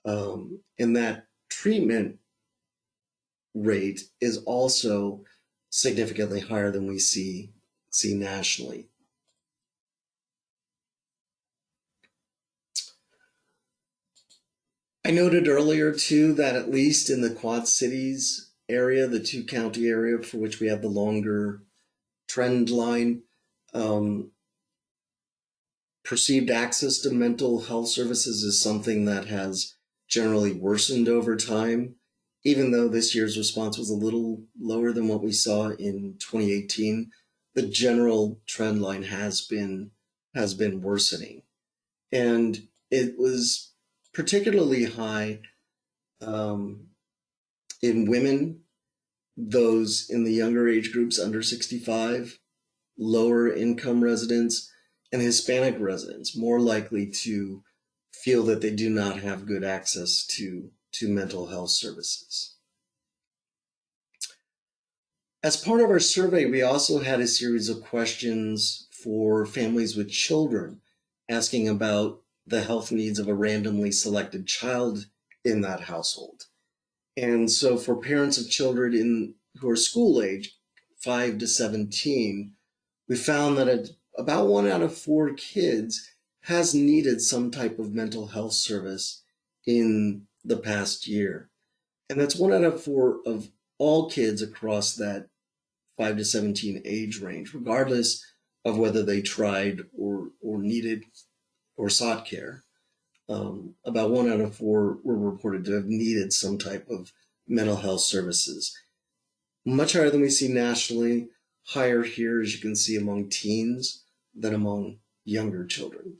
And that treatment rate is also significantly higher than we see nationally. I noted earlier too that at least in the Quad Cities area, the 2 county area for which we have the longer trend line, perceived access to mental health services is something that has generally worsened over time, even though this year's response was a little lower than what we saw in 2018. The general trend line has been worsening, and it was particularly high in women, those in the younger age groups under 65, lower income residents, and Hispanic residents, more likely to feel that they do not have good access to mental health services. As part of our survey, we also had a series of questions for families with children, asking about the health needs of a randomly selected child in that household. And so for parents of children who are school age, 5 to 17, we found that about 1 out of 4 kids has needed some type of mental health service in the past year. And that's 1 out of 4 of all kids across that 5 to 17 age range, regardless of whether they tried or needed or sought care. About 1 out of 4 were reported to have needed some type of mental health services. Much higher than we see nationally, higher here, as you can see, among teens than among younger children.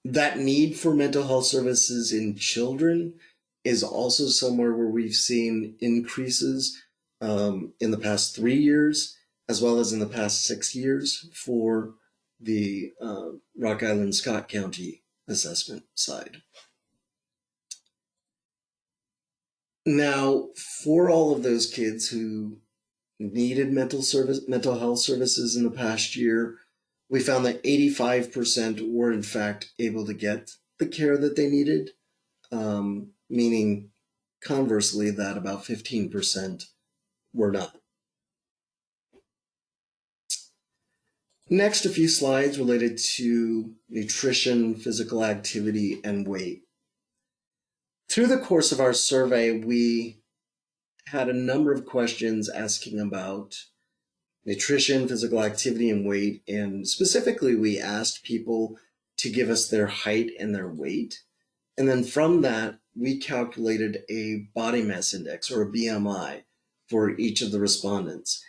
That need for mental health services in children is also somewhere where we've seen increases in the past 3 years, as well as in the past 6 years for the Rock Island Scott County assessment side. Now, for all of those kids who needed mental health services in the past year, we found that 85% were in fact able to get the care that they needed, meaning conversely that about 15% were not. Next, a few slides related to nutrition, physical activity, and weight. Through the course of our survey, we had a number of questions asking about nutrition, physical activity, and weight. And specifically, we asked people to give us their height and their weight. And then from that, we calculated a body mass index, or a BMI, for each of the respondents.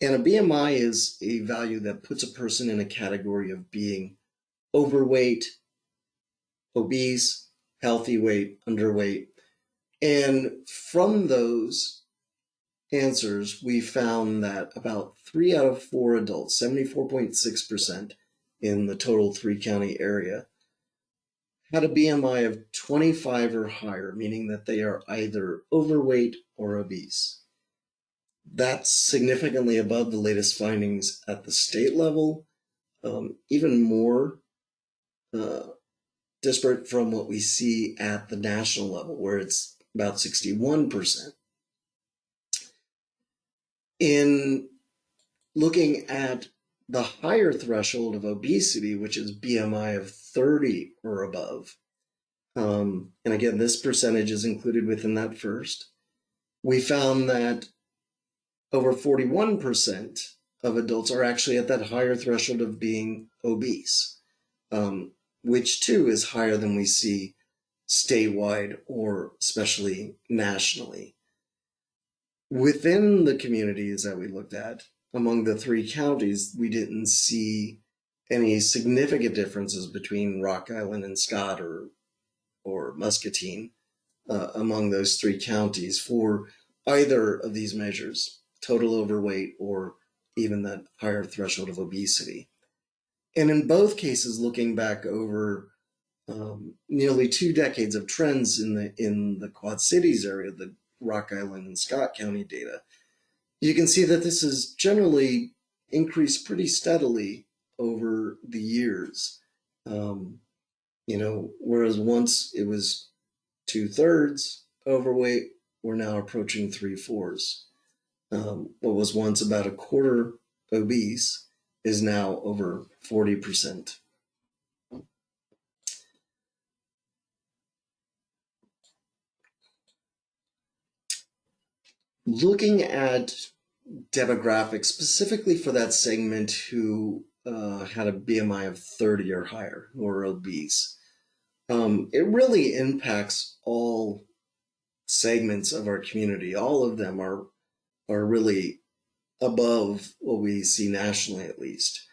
And a BMI is a value that puts a person in a category of being overweight, obese, healthy weight, underweight. And from those answers, we found that about 3 out of 4 adults, 74.6% in the total 3-county area, had a BMI of 25 or higher, meaning that they are either overweight or obese. That's significantly above the latest findings at the state level, even more disparate from what we see at the national level, where it's about 61%. In looking at the higher threshold of obesity, which is BMI of 30 or above, and again, this percentage is included within that first, we found that over 41% of adults are actually at that higher threshold of being obese, which too is higher than we see statewide or especially nationally. Within the communities that we looked at, among the 3 counties, we didn't see any significant differences between Rock Island and Scott or Muscatine among those 3 counties for either of these measures, total overweight or even that higher threshold of obesity. And in both cases, looking back over nearly 2 decades of trends in the Quad Cities area, the Rock Island and Scott County data, you can see that this has generally increased pretty steadily over the years. Whereas once it was 2/3 overweight, we're now approaching 3/4. What was once about a quarter obese is now over 40%. Looking at demographics specifically for that segment who had a BMI of 30 or higher, who are obese, it really impacts all segments of our community. All of them are really above what we see nationally, at least.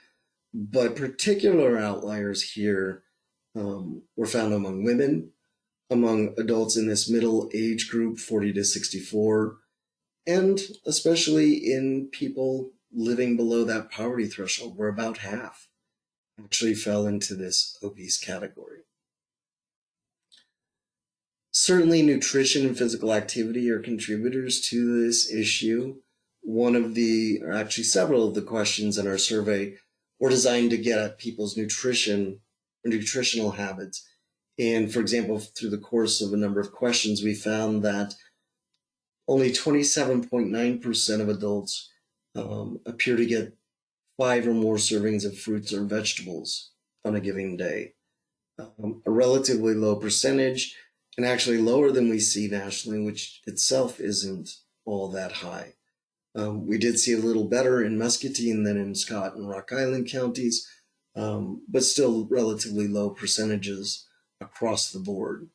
But particular outliers here were found among women, among adults in this middle age group, 40 to 64, and especially in people living below that poverty threshold, where about half actually fell into this obese category. Certainly, nutrition and physical activity are contributors to this issue. Or actually several of the questions in our survey were designed to get at people's nutritional habits. And for example, through the course of a number of questions, we found that only 27.9% of adults appear to get 5 or more servings of fruits or vegetables on a given day. A relatively low percentage, and actually lower than we see nationally, which itself isn't all that high. We did see a little better in Muscatine than in Scott and Rock Island counties, but still relatively low percentages across the board.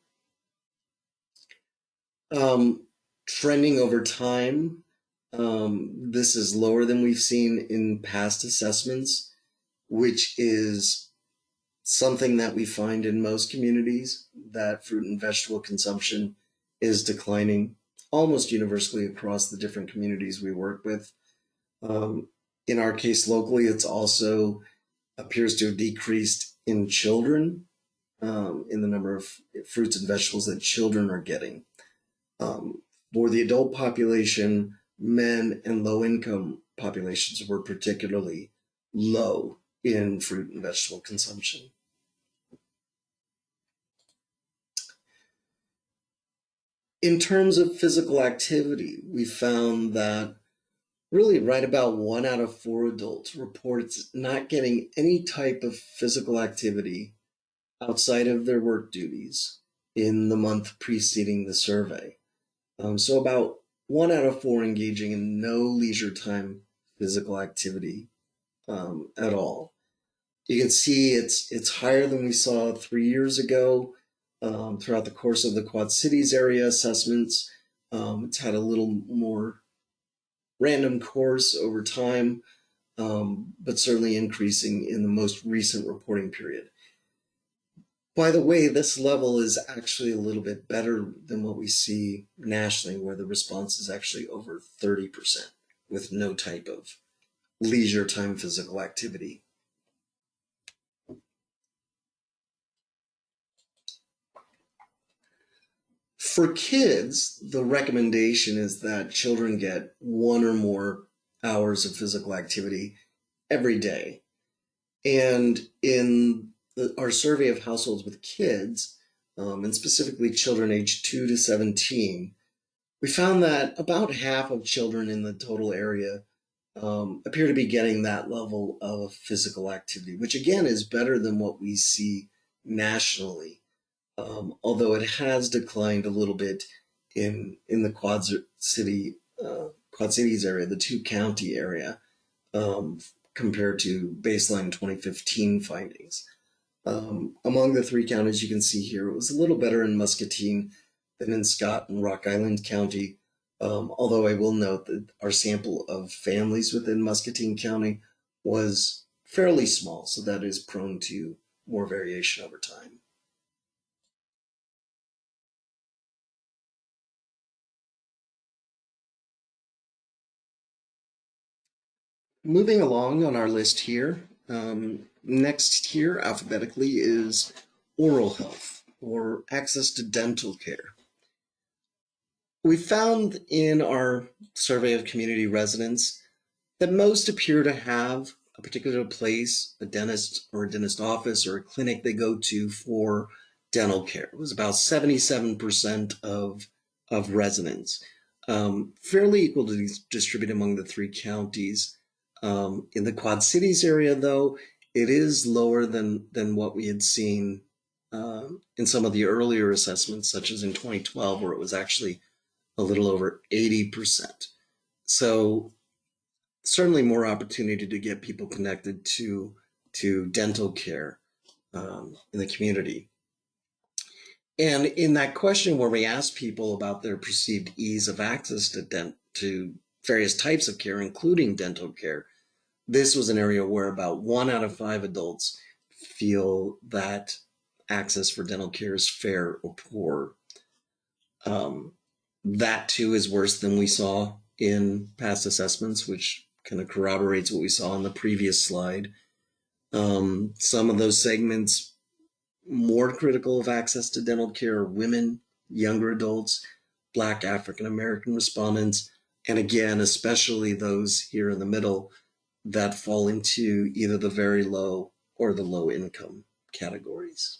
Trending over time, this is lower than we've seen in past assessments, which is something that we find in most communities, that fruit and vegetable consumption is declining almost universally across the different communities we work with. In our case locally, it's also appears to have decreased in children, in the number of fruits and vegetables that children are getting. For the adult population, men and low-income populations were particularly low in fruit and vegetable consumption. In terms of physical activity, we found that really right about 1 out of 4 adults reports not getting any type of physical activity outside of their work duties in the month preceding the survey. So about 1 out of 4 engaging in no leisure time physical activity at all. You can see it's higher than we saw 3 years ago. Throughout the course of the Quad Cities area assessments, it's had a little more random course over time, but certainly increasing in the most recent reporting period. By the way, this level is actually a little bit better than what we see nationally, where the response is actually over 30% with no type of leisure time physical activity. For kids, the recommendation is that children get 1 or more hours of physical activity every day. And in our survey of households with kids, and specifically children aged 2 to 17, we found that about half of children in the total area appear to be getting that level of physical activity, which again is better than what we see nationally. Although it has declined a little bit in the Quad Cities area, the 2-county area, compared to baseline 2015 findings. Among the 3 counties you can see here, it was a little better in Muscatine than in Scott and Rock Island County, although I will note that our sample of families within Muscatine County was fairly small, so that is prone to more variation over time. Moving along on our list here, next here alphabetically is oral health or access to dental care. We found in our survey of community residents that most appear to have a particular place, a dentist or a dentist office or a clinic they go to for dental care. It was about 77% of residents, fairly equally distributed among the 3 counties. In the Quad Cities area, though, it is lower than what we had seen in some of the earlier assessments, such as in 2012, where it was actually a little over 80%. So certainly more opportunity to get people connected to dental care in the community. And in that question where we asked people about their perceived ease of access to various types of care, including dental care, this was an area where about 1 out of 5 adults feel that access for dental care is fair or poor. That too is worse than we saw in past assessments, which kind of corroborates what we saw on the previous slide. Some of those segments more critical of access to dental care are women, younger adults, Black African American respondents, and again, especially those here in the middle that fall into either the very low or the low income categories.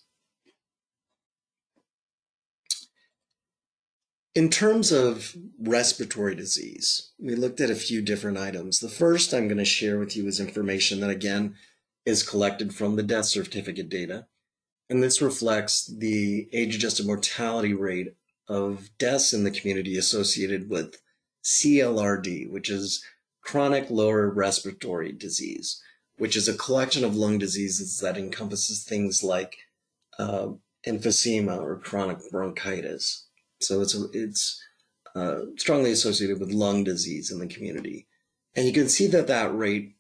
In terms of respiratory disease, we looked at a few different items. The first I'm going to share with you is information that, again, is collected from the death certificate data. And this reflects the age-adjusted mortality rate of deaths in the community associated with CLRD, which is chronic lower respiratory disease, which is a collection of lung diseases that encompasses things like emphysema or chronic bronchitis. So it's strongly associated with lung disease in the community. And you can see that that rate,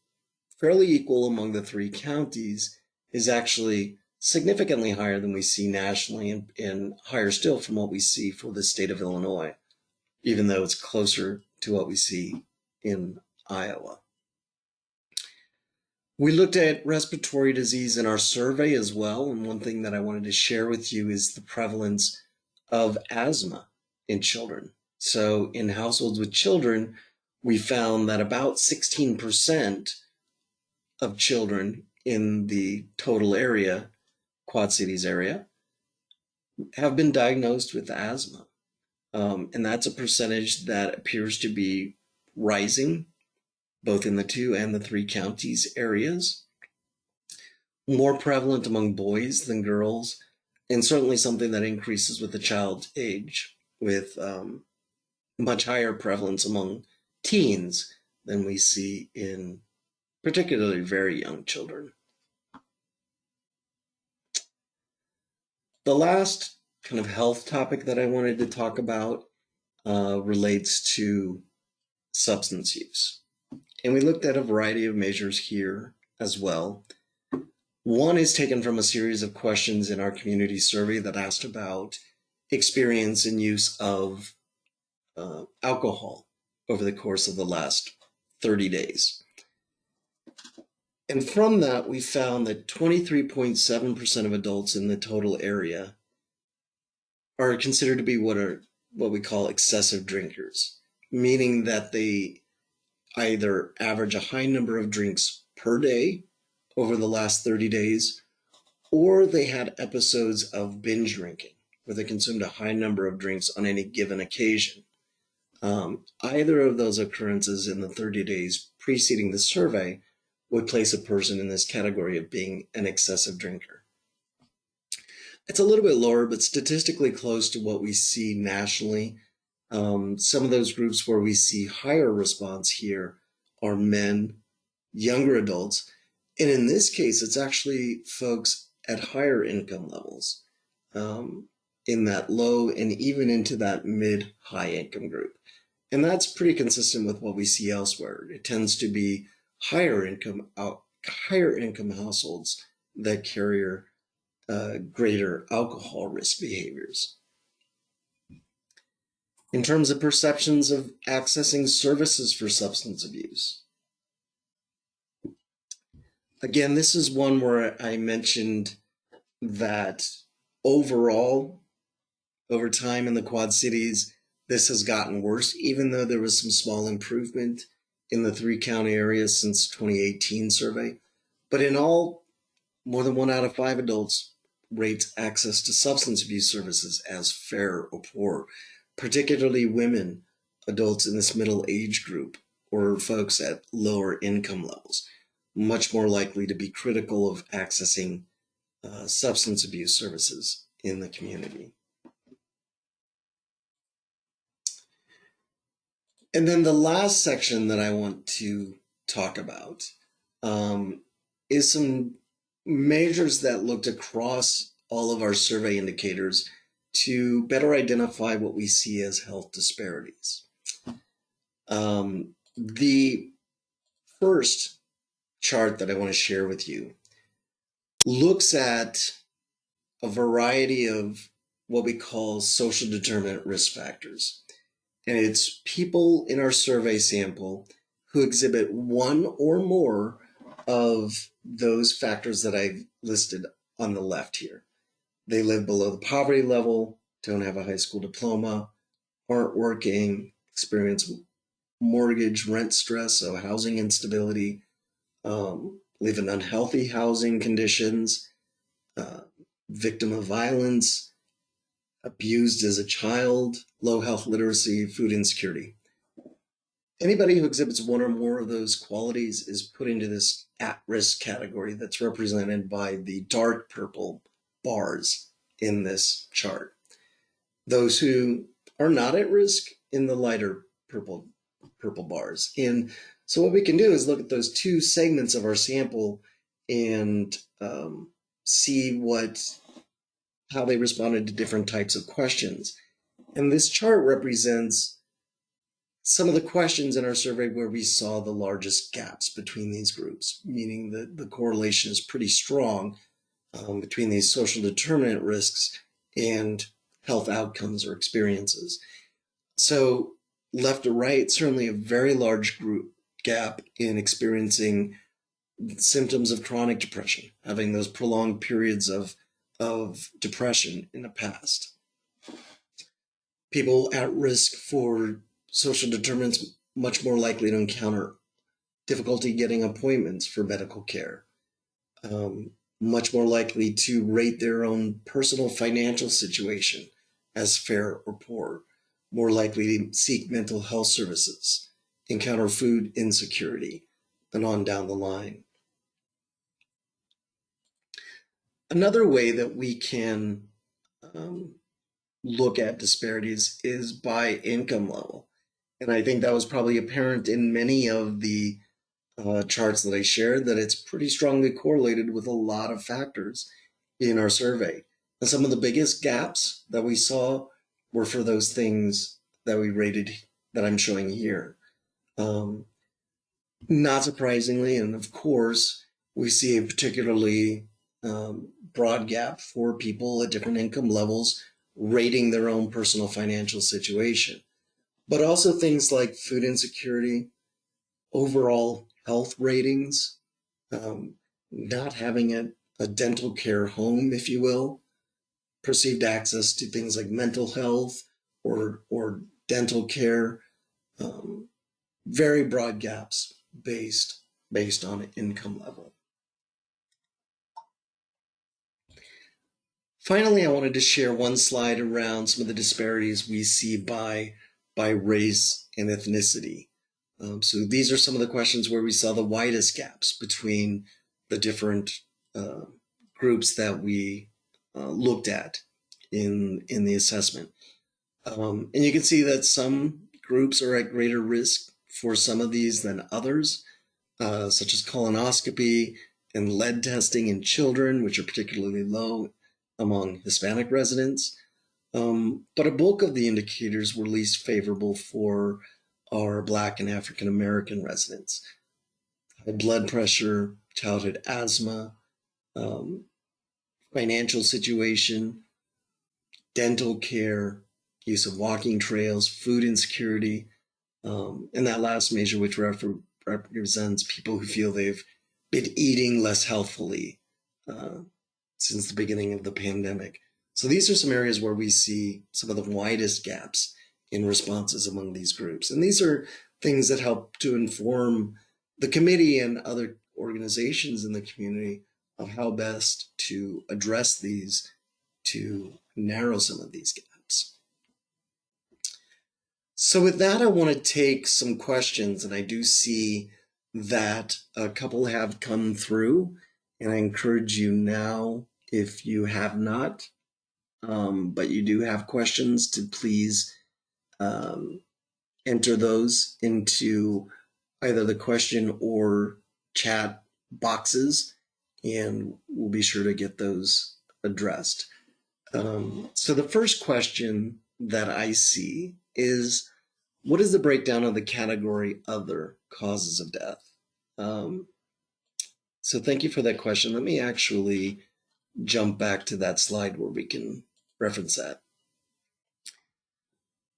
fairly equal among the 3 counties, is actually significantly higher than we see nationally and higher still from what we see for the state of Illinois, even though it's closer to what we see in Iowa. We looked at respiratory disease in our survey as well, and one thing that I wanted to share with you is the prevalence of asthma in children. So in households with children, we found that about 16% of children in the total area, Quad Cities area, have been diagnosed with asthma. And that's a percentage that appears to be rising both in the 2 and the 3 counties areas. More prevalent among boys than girls, and certainly something that increases with the child's age, with much higher prevalence among teens than we see in particularly very young children. The last kind of health topic that I wanted to talk about relates to substance use. And we looked at a variety of measures here as well. One is taken from a series of questions in our community survey that asked about experience and use of alcohol over the course of the last 30 days. And from that, we found that 23.7% of adults in the total area are considered to be what we call excessive drinkers, meaning that they either average a high number of drinks per day over the last 30 days, or they had episodes of binge drinking, where they consumed a high number of drinks on any given occasion. Either of those occurrences in the 30 days preceding the survey would place a person in this category of being an excessive drinker. It's a little bit lower, but statistically close to what we see nationally. Some of those groups where we see higher response here are men, younger adults, and in this case, it's actually folks at higher income levels, in that low and even into that mid-high income group. And that's pretty consistent with what we see elsewhere. It tends to be higher income households that carry greater alcohol risk behaviors. In terms of perceptions of accessing services for substance abuse, again, this is one where I mentioned that overall, over time in the Quad Cities, this has gotten worse, even though there was some small improvement in the 3 county areas since 2018 survey. But in all, more than 1 out of 5 adults rates access to substance abuse services as fair or poor, particularly women, adults in this middle age group, or folks at lower income levels, much more likely to be critical of accessing substance abuse services in the community. And then the last section that I want to talk about is some measures that looked across all of our survey indicators to better identify what we see as health disparities. The first chart that I want to share with you looks at a variety of what we call social determinant risk factors. And it's people in our survey sample who exhibit one or more of those factors that I've listed on the left here. They live below the poverty level, don't have a high school diploma, aren't working, experience mortgage, rent stress, so housing instability, live in unhealthy housing conditions, victim of violence, abused as a child, low health literacy, food insecurity. Anybody who exhibits one or more of those qualities is put into this at-risk category that's represented by the dark purple bars in this chart. Those who are not at risk in the lighter purple bars. And so what we can do is look at those two segments of our sample and see how they responded to different types of questions. And this chart represents some of the questions in our survey where we saw the largest gaps between these groups, meaning that the correlation is pretty strong between these social determinant risks and health outcomes or experiences. So left to right, certainly a very large group gap in experiencing symptoms of chronic depression, having those prolonged periods of depression in the past. People at risk for social determinants much more likely to encounter difficulty getting appointments for medical care, much more likely to rate their own personal financial situation as fair or poor, more likely to seek mental health services, encounter food insecurity, and on down the line. Another way that we can look at disparities is by income level. And I think that was probably apparent in many of the charts that I shared, that it's pretty strongly correlated with a lot of factors in our survey. And some of the biggest gaps that we saw were for those things that we rated that I'm showing here. Not surprisingly, and of course, we see a particularly broad gap for people at different income levels rating their own personal financial situation, but also things like food insecurity, overall health ratings, not having a dental care home, if you will, perceived access to things like mental health or dental care, very broad gaps based on income level. Finally, I wanted to share one slide around some of the disparities we see by race and ethnicity. So these are some of the questions where we saw the widest gaps between the different groups that we looked at in the assessment. And you can see that some groups are at greater risk for some of these than others, such as colonoscopy and lead testing in children, which are particularly low among Hispanic residents. But a bulk of the indicators were least favorable for our Black and African American residents. High blood pressure, childhood asthma, financial situation, dental care, use of walking trails, food insecurity, and that last measure, which represents people who feel they've been eating less healthfully since the beginning of the pandemic. So these are some areas where we see some of the widest gaps in responses among these groups. And these are things that help to inform the committee and other organizations in the community of how best to address these to narrow some of these gaps. So with that, I want to take some questions, and I do see that a couple have come through, and I encourage you now, if you have not, but you do have questions, to please enter those into either the question or chat boxes, and we'll be sure to get those addressed. So the first question that I see is, what is the breakdown of the category other causes of death? So thank you for that question. Let me actually jump back to that slide where we can reference that.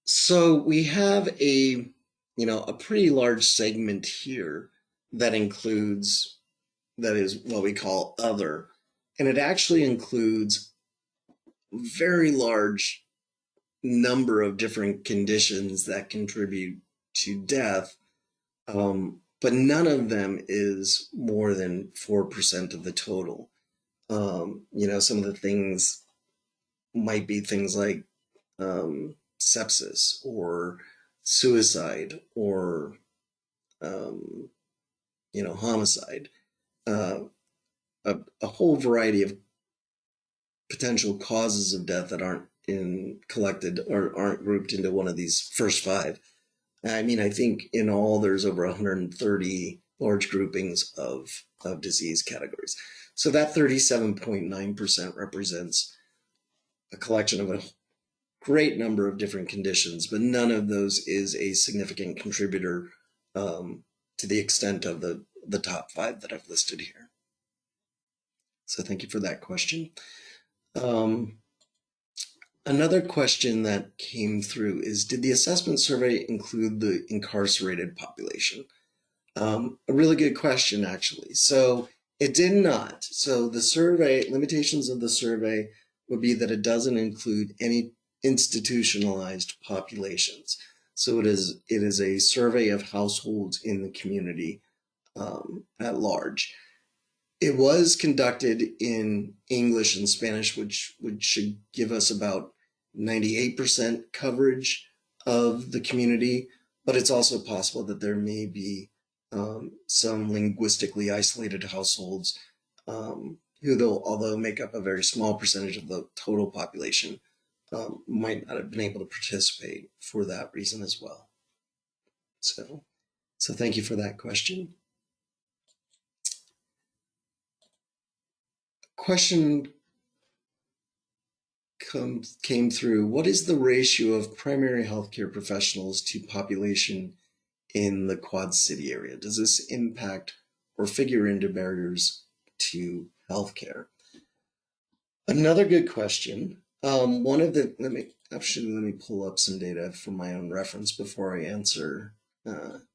So we have a pretty large segment here that includes, that is what we call other, and it actually includes very large number of different conditions that contribute to death, but none of them is more than 4% of the total. Some of the things might be things like sepsis or suicide or homicide, a whole variety of potential causes of death that aren't collected or aren't grouped into one of these first five. I mean, I think in all there's over 130 large groupings of disease categories. So that 37.9% represents a collection of a great number of different conditions, but none of those is a significant contributor to the extent of the top five that I've listed here. So thank you for that question. Another question that came through is, did the assessment survey include the incarcerated population? A really good question, actually. So it did not. So the survey, limitations of the survey would be that it doesn't include any institutionalized populations. So it is a survey of households in the community at large. It was conducted in English and Spanish, which should give us about 98% coverage of the community, but it's also possible that there may be some linguistically isolated households who, although make up a very small percentage of the total population, might not have been able to participate for that reason as well. So thank you for that question. Question came through. What is the ratio of primary healthcare professionals to population in the Quad City area? Does this impact or figure into barriers to healthcare? Another good question. Let me pull up some data for my own reference before I answer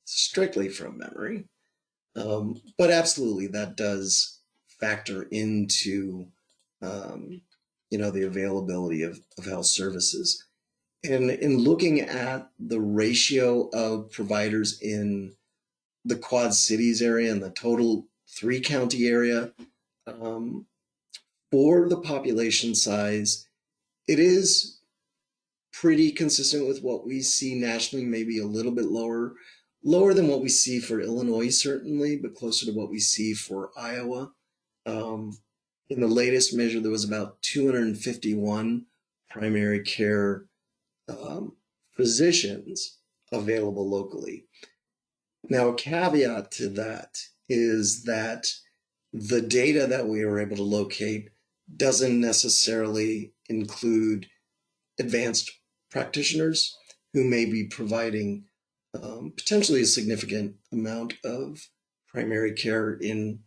strictly from memory. But absolutely, that does factor into the availability of health services. And in looking at the ratio of providers in the Quad Cities area and the total 3-county area, for the population size, it is pretty consistent with what we see nationally, maybe a little bit lower than what we see for Illinois, certainly, but closer to what we see for Iowa. In the latest measure, there was about 251 primary care physicians available locally. Now, a caveat to that is that the data that we were able to locate doesn't necessarily include advanced practitioners who may be providing potentially a significant amount of primary care in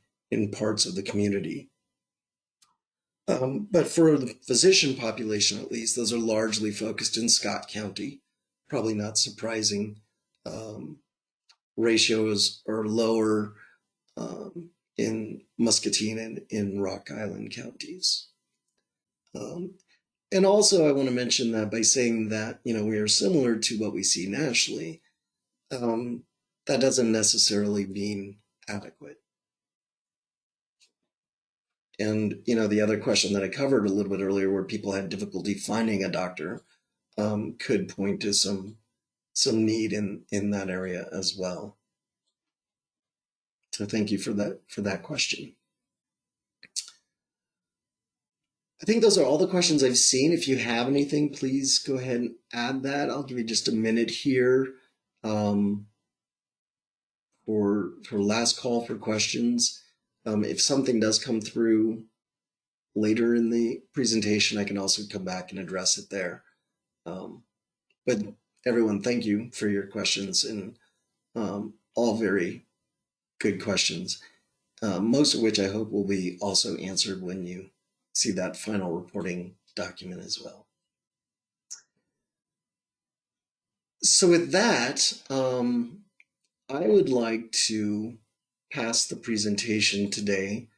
parts of the community. But for the physician population, at least, those are largely focused in Scott County. Probably not surprising. Ratios are lower in Muscatine and in Rock Island counties. And also, I want to mention that by saying that, we are similar to what we see nationally, that doesn't necessarily mean adequate. And, the other question that I covered a little bit earlier, where people had difficulty finding a doctor, could point to some need in that area as well. So thank you for that question. I think those are all the questions I've seen. If you have anything, please go ahead and add that. I'll give you just a minute here for last call for questions. If something does come through later in the presentation, I can also come back and address it there. But everyone, thank you for your questions, and all very good questions, most of which I hope will be also answered when you see that final reporting document as well. So with that, I would like to pass the presentation today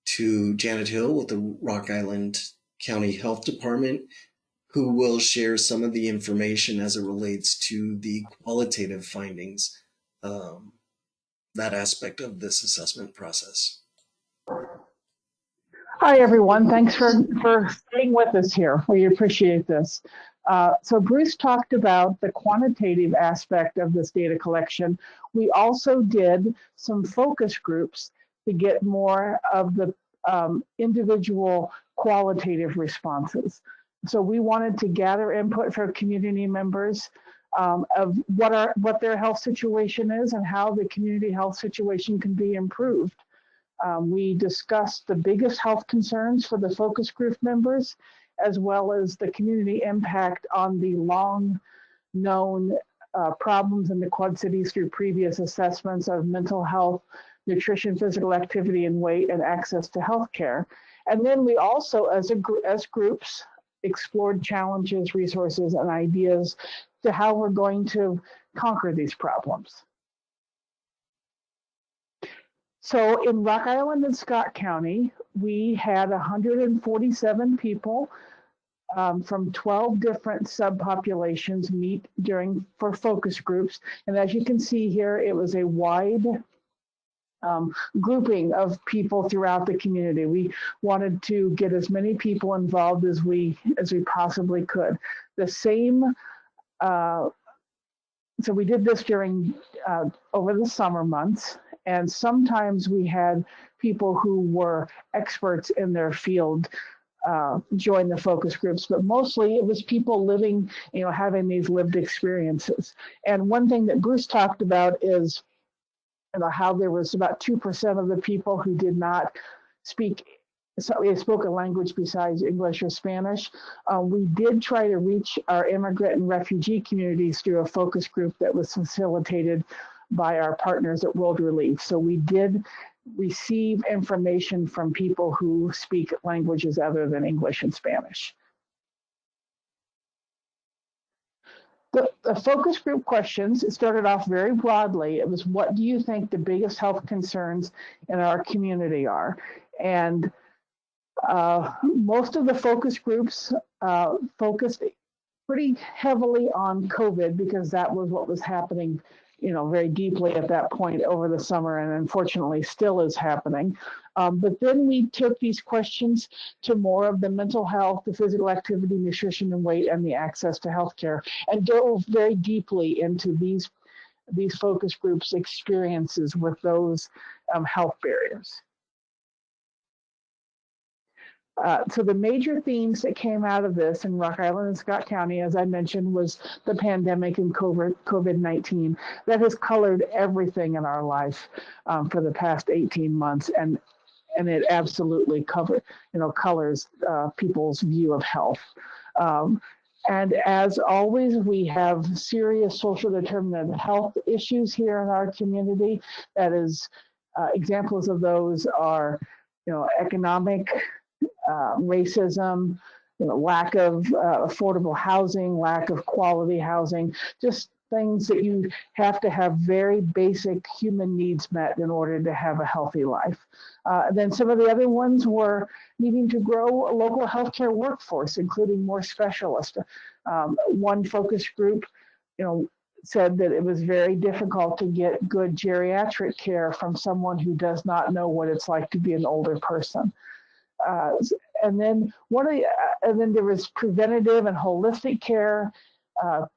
to Janet Hill with the Rock Island County Health Department, who will share some of the information as it relates to the qualitative findings, that aspect of this assessment process. Hi, everyone. Thanks for staying with us here. We appreciate this. So Bruce talked about the quantitative aspect of this data collection. We also did some focus groups to get more of the individual qualitative responses. So we wanted to gather input from community members of what their health situation is and how the community health situation can be improved. We discussed the biggest health concerns for the focus group members, as well as the community impact on the long known problems in the Quad Cities through previous assessments of mental health, nutrition, physical activity, and weight, and access to healthcare. And then we also, as groups, explored challenges, resources, and ideas to how we're going to conquer these problems. So in Rock Island and Scott County, we had 147 people from 12 different subpopulations meet for focus groups. And as you can see here, it was a wide grouping of people throughout the community. We wanted to get as many people involved as we possibly could. The same, so we did this during over the summer months. And sometimes we had people who were experts in their field join the focus groups, but mostly it was people living, having these lived experiences. And one thing that Bruce talked about is, how there was about 2% of the people who did not spoke a language besides English or Spanish. We did try to reach our immigrant and refugee communities through a focus group that was facilitated by our partners at World Relief. So we did receive information from people who speak languages other than English and Spanish. The focus group questions, it started off very broadly. It was, what do you think the biggest health concerns in our community are? And most of the focus groups focused pretty heavily on COVID, because that was what was happening very deeply at that point over the summer, and unfortunately still is happening. But then we took these questions to more of the mental health, the physical activity, nutrition and weight, and the access to healthcare, and dove very deeply into these focus groups' experiences with those health barriers. So the major themes that came out of this in Rock Island and Scott County, as I mentioned, was the pandemic and COVID-19 that has colored everything in our life for the past 18 months, and it absolutely colors people's view of health. And as always, we have serious social determinant of health issues here in our community. That is, examples of those are, economic, racism, lack of affordable housing, lack of quality housing, just things that you have to have very basic human needs met in order to have a healthy life. Then some of the other ones were needing to grow a local healthcare workforce, including more specialists. One focus group, said that it was very difficult to get good geriatric care from someone who does not know what it's like to be an older person. And then there was preventative and holistic care.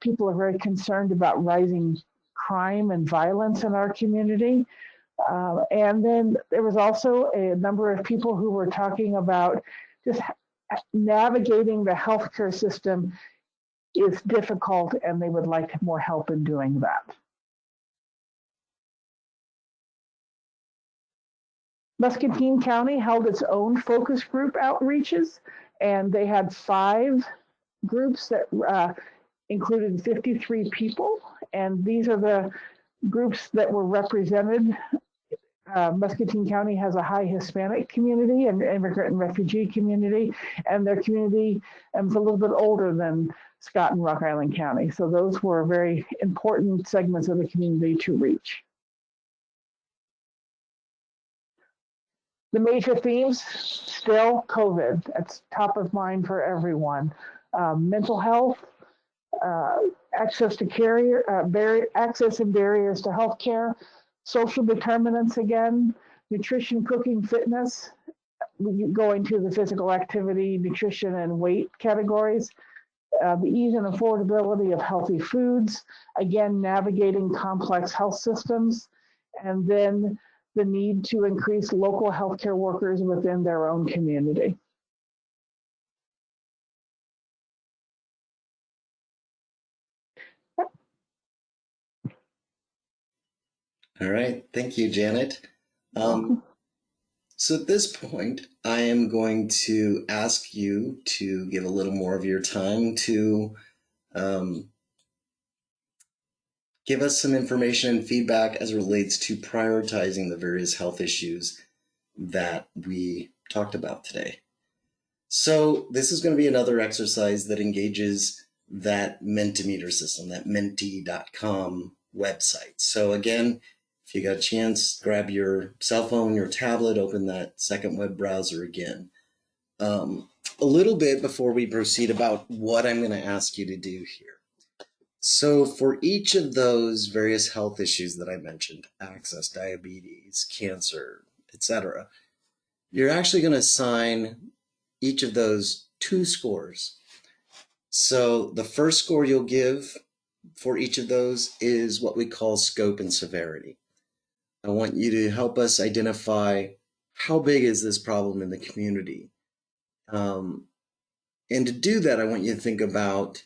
People are very concerned about rising crime and violence in our community. And then there was also a number of people who were talking about just navigating the healthcare system is difficult, and they would like more help in doing that. Muscatine County held its own focus group outreaches, and they had 5 groups that included 53 people, and these are the groups that were represented. Muscatine County has a high Hispanic community and immigrant and refugee community, and their community is a little bit older than Scott and Rock Island County. So those were very important segments of the community to reach. The major themes, still COVID. That's top of mind for everyone. Mental health, access to care, access and barriers to healthcare, social determinants again, nutrition, cooking, fitness, going to the physical activity, nutrition, and weight categories. The ease and affordability of healthy foods, again, navigating complex health systems, and then the need to increase local healthcare workers within their own community. All right, thank you, Janet. So at this point, I am going to ask you to give a little more of your time to give us some information and feedback as it relates to prioritizing the various health issues that we talked about today. So this is going to be another exercise that engages that Mentimeter system, that menti.com website. So again, if you got a chance, grab your cell phone, your tablet, open that second web browser again. A little bit before we proceed about what I'm going to ask you to do here. So for each of those various health issues that I mentioned, access, diabetes, cancer, etc., you're actually going to assign each of those 2 scores. So the first score you'll give for each of those is what we call scope and severity. I want you to help us identify how big is this problem in the community. And to do that, I want you to think about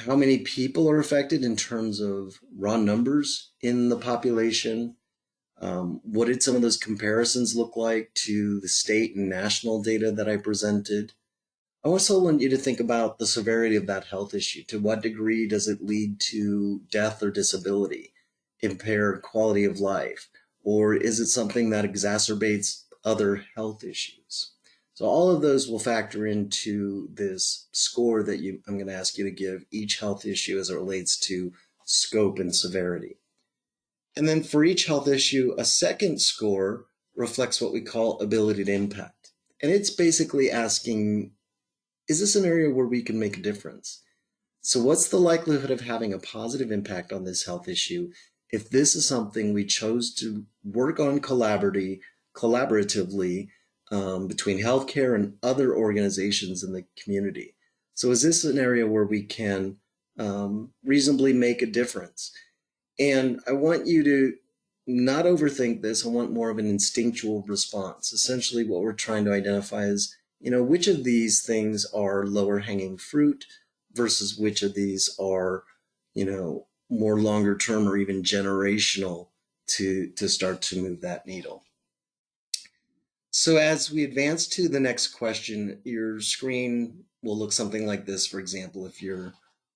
how many people are affected in terms of raw numbers in the population. What did some of those comparisons look like to the state and national data that I presented? I also want you to think about the severity of that health issue. To what degree does it lead to death or disability, impaired quality of life, or is it something that exacerbates other health issues? So all of those will factor into this score that I'm going to ask you to give each health issue as it relates to scope and severity. And then for each health issue, a second score reflects what we call ability to impact. And it's basically asking, is this an area where we can make a difference? So what's the likelihood of having a positive impact on this health issue if this is something we chose to work on collaboratively between healthcare and other organizations in the community? So is this an area where we can reasonably make a difference? And I want you to not overthink this. I want more of an instinctual response. Essentially, what we're trying to identify is, which of these things are lower hanging fruit versus which of these are, more longer term or even generational to start to move that needle. So as we advance to the next question, your screen will look something like this, for example, if you're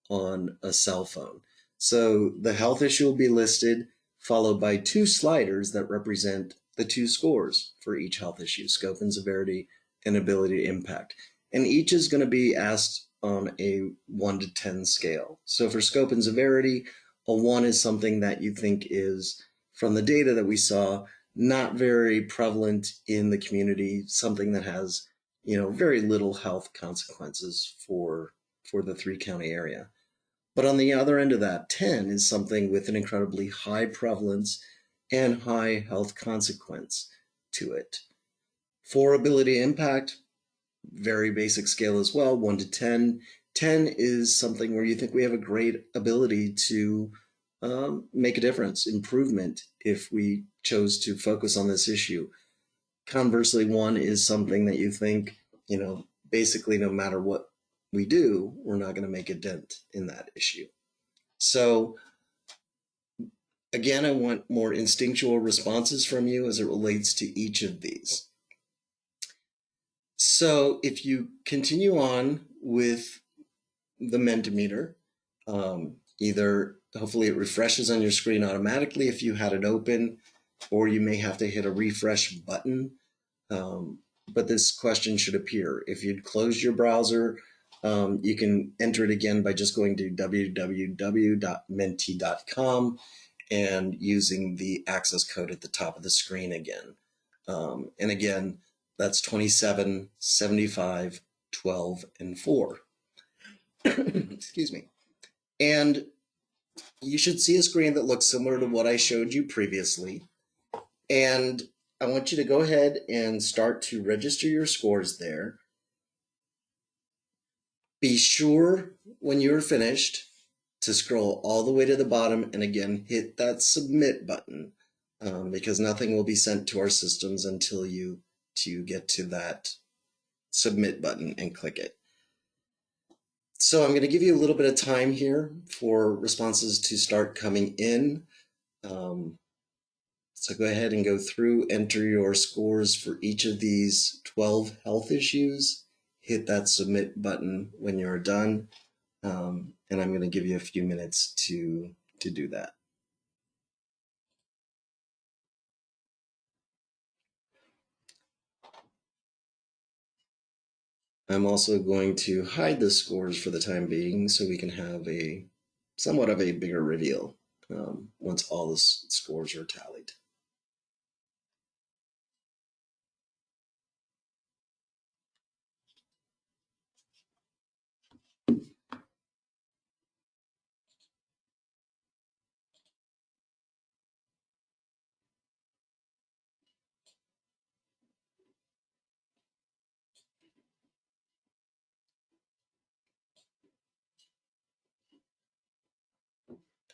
on a cell phone. So the health issue will be listed, followed by 2 sliders that represent the 2 scores for each health issue, scope and severity and ability to impact. And each is going to be asked on a 1 to 10 scale. So for scope and severity, a 1 is something that you think is, from the data that we saw, not very prevalent in the community, something that has, very little health consequences for the 3-county area. But on the other end of that, 10 is something with an incredibly high prevalence and high health consequence to it. For ability to impact, very basic scale as well, 1 to 10. 10 is something where you think we have a great ability to make a difference, improvement, if we chose to focus on this issue. Conversely, 1 is something that you think, basically no matter what we do, we're not going to make a dent in that issue. So again, I want more instinctual responses from you as it relates to each of these. So if you continue on with the Mentimeter, either hopefully it refreshes on your screen automatically if you had it open, or you may have to hit a refresh button. But this question should appear. If you'd closed your browser, you can enter it again by just going to www.menti.com and using the access code at the top of the screen again. And again, that's 27, 75, 12, and 4. Excuse me. And you should see a screen that looks similar to what I showed you previously. And I want you to go ahead and start to register your scores there. Be sure when you're finished to scroll all the way to the bottom and again hit that submit button, because nothing will be sent to our systems until you get to that submit button and click it. So I'm going to give you a little bit of time here for responses to start coming in. So go ahead and go through, enter your scores for each of these 12 health issues, hit that submit button when you're done, and I'm going to give you a few minutes to do that. I'm also going to hide the scores for the time being so we can have somewhat of a bigger reveal once all the scores are tallied.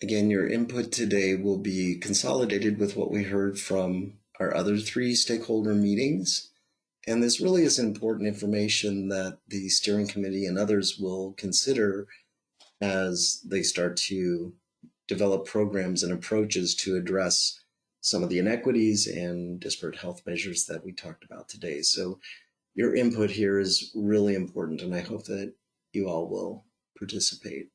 Again, your input today will be consolidated with what we heard from our other 3 stakeholder meetings. And this really is important information that the steering committee and others will consider as they start to develop programs and approaches to address some of the inequities and disparate health measures that we talked about today. So your input here is really important, and I hope that you all will participate.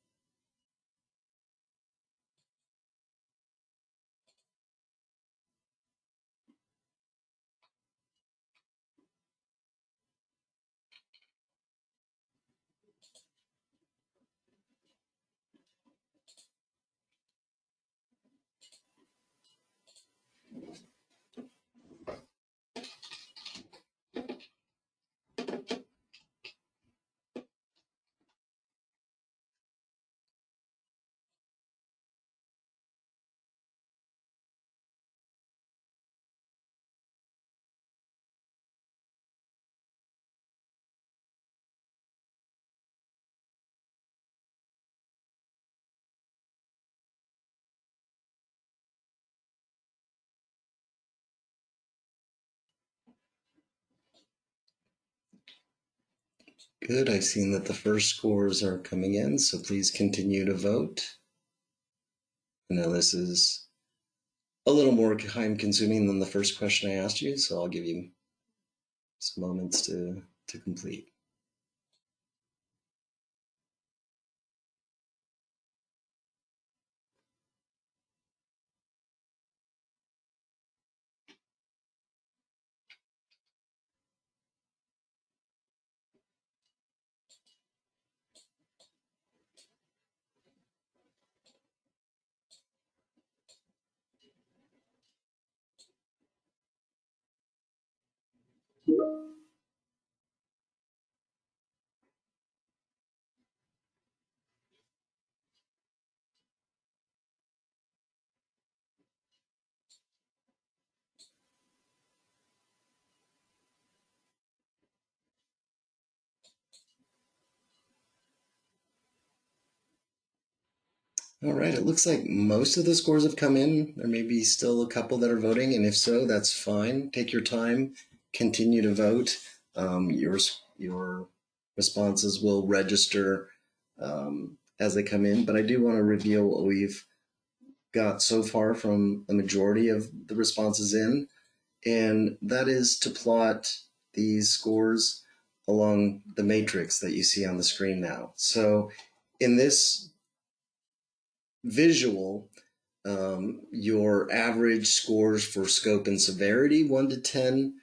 Good. I've seen that the first scores are coming in, so please continue to vote. I know this is a little more time consuming than the first question I asked you, so I'll give you some moments to complete. All right, it looks like most of the scores have come in. There may be still a couple that are voting, and if so, that's fine. Take your time, continue to vote. Your responses will register as they come in, but I do want to reveal what we've got so far from the majority of the responses in, and that is to plot these scores along the matrix that you see on the screen now. So in this visual, your average scores for scope and severity, 1 to 10,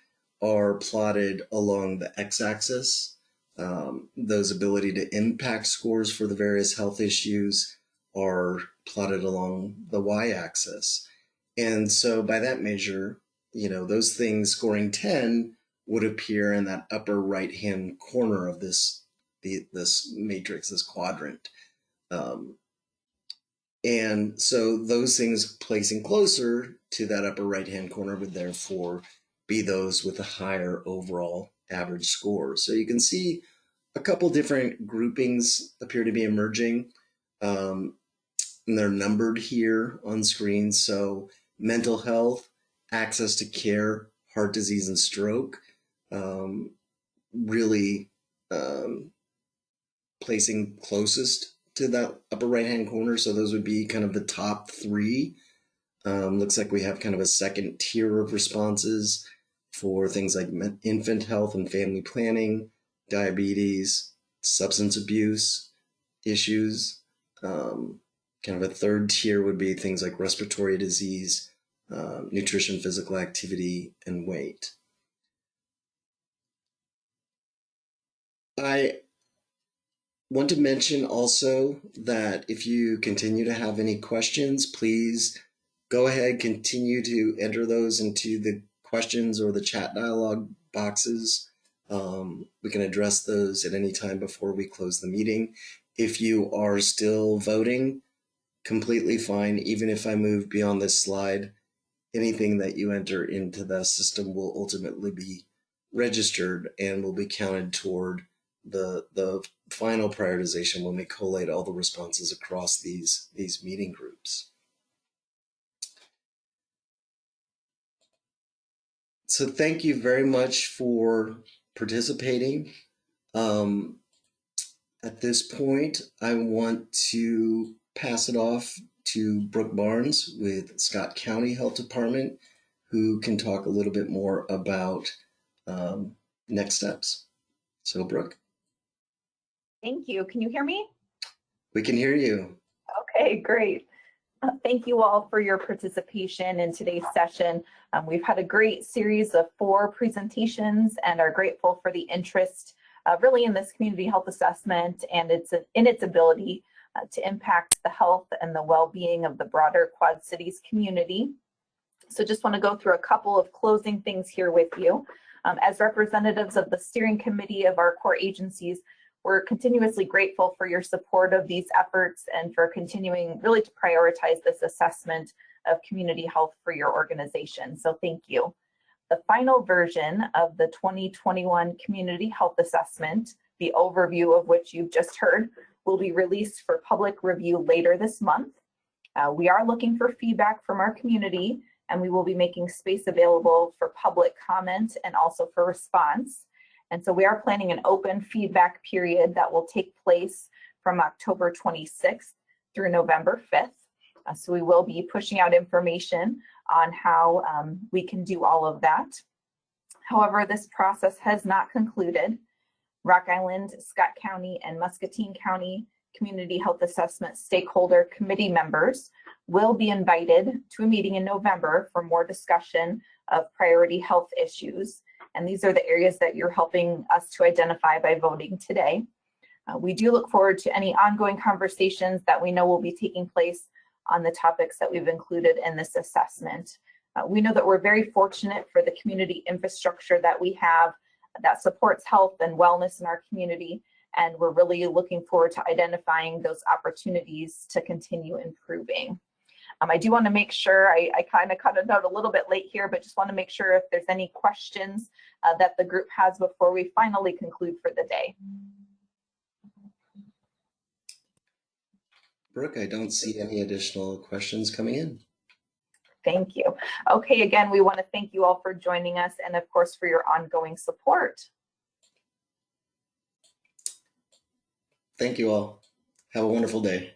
are plotted along the x-axis. Those ability to impact scores for the various health issues are plotted along the y-axis. And so by that measure, those things scoring 10 would appear in that upper right-hand corner of this matrix, this quadrant. And so those things placing closer to that upper right-hand corner would therefore be those with a higher overall average score. So you can see a couple different groupings appear to be emerging. And they're numbered here on screen. So mental health, access to care, heart disease, and stroke, really placing closest to that upper right-hand corner. So those would be kind of the top 3. Looks like we have kind of a second tier of responses for things like infant health and family planning, diabetes, substance abuse issues. Kind of a third tier would be things like respiratory disease, nutrition, physical activity, and weight. I want to mention also that if you continue to have any questions, please go ahead, continue to enter those into the questions or the chat dialog boxes. We can address those at any time before we close the meeting. If you are still voting, completely fine. Even if I move beyond this slide, anything that you enter into the system will ultimately be registered and will be counted toward the final prioritization when we collate all the responses across these meeting groups. So thank you very much for participating. At this point, I want to pass it off to Brooke Barnes with Scott County Health Department, who can talk a little bit more about next steps. So Brooke. Thank you. Can you hear me? We can hear you. Okay, great. Thank you all for your participation in today's session. We've had a great series of 4 presentations and are grateful for the interest really in this community health assessment and its ability to impact the health and the well-being of the broader Quad Cities community. So just want to go through a couple of closing things here with you. As representatives of the steering committee of our core agencies, we're continuously grateful for your support of these efforts and for continuing really to prioritize this assessment of community health for your organization. So thank you. The final version of the 2021 Community Health Assessment, the overview of which you've just heard, will be released for public review later this month. We are looking for feedback from our community, and we will be making space available for public comment and also for response. And so we are planning an open feedback period that will take place from October 26th through November 5th. So we will be pushing out information on how we can do all of that. However, this process has not concluded. Rock Island, Scott County, and Muscatine County Community Health Assessment Stakeholder Committee members will be invited to a meeting in November for more discussion of priority health issues. And these are the areas that you're helping us to identify by voting today. We do look forward to any ongoing conversations that we know will be taking place on the topics that we've included in this assessment. We know that we're very fortunate for the community infrastructure that we have that supports health and wellness in our community, and we're really looking forward to identifying those opportunities to continue improving. I do want to make sure, I kind of cut it out a little bit late here, but just want to make sure if there's any questions that the group has before we finally conclude for the day. Brooke, I don't see any additional questions coming in. Thank you. Okay, again, we want to thank you all for joining us and of course for your ongoing support. Thank you all. Have a wonderful day.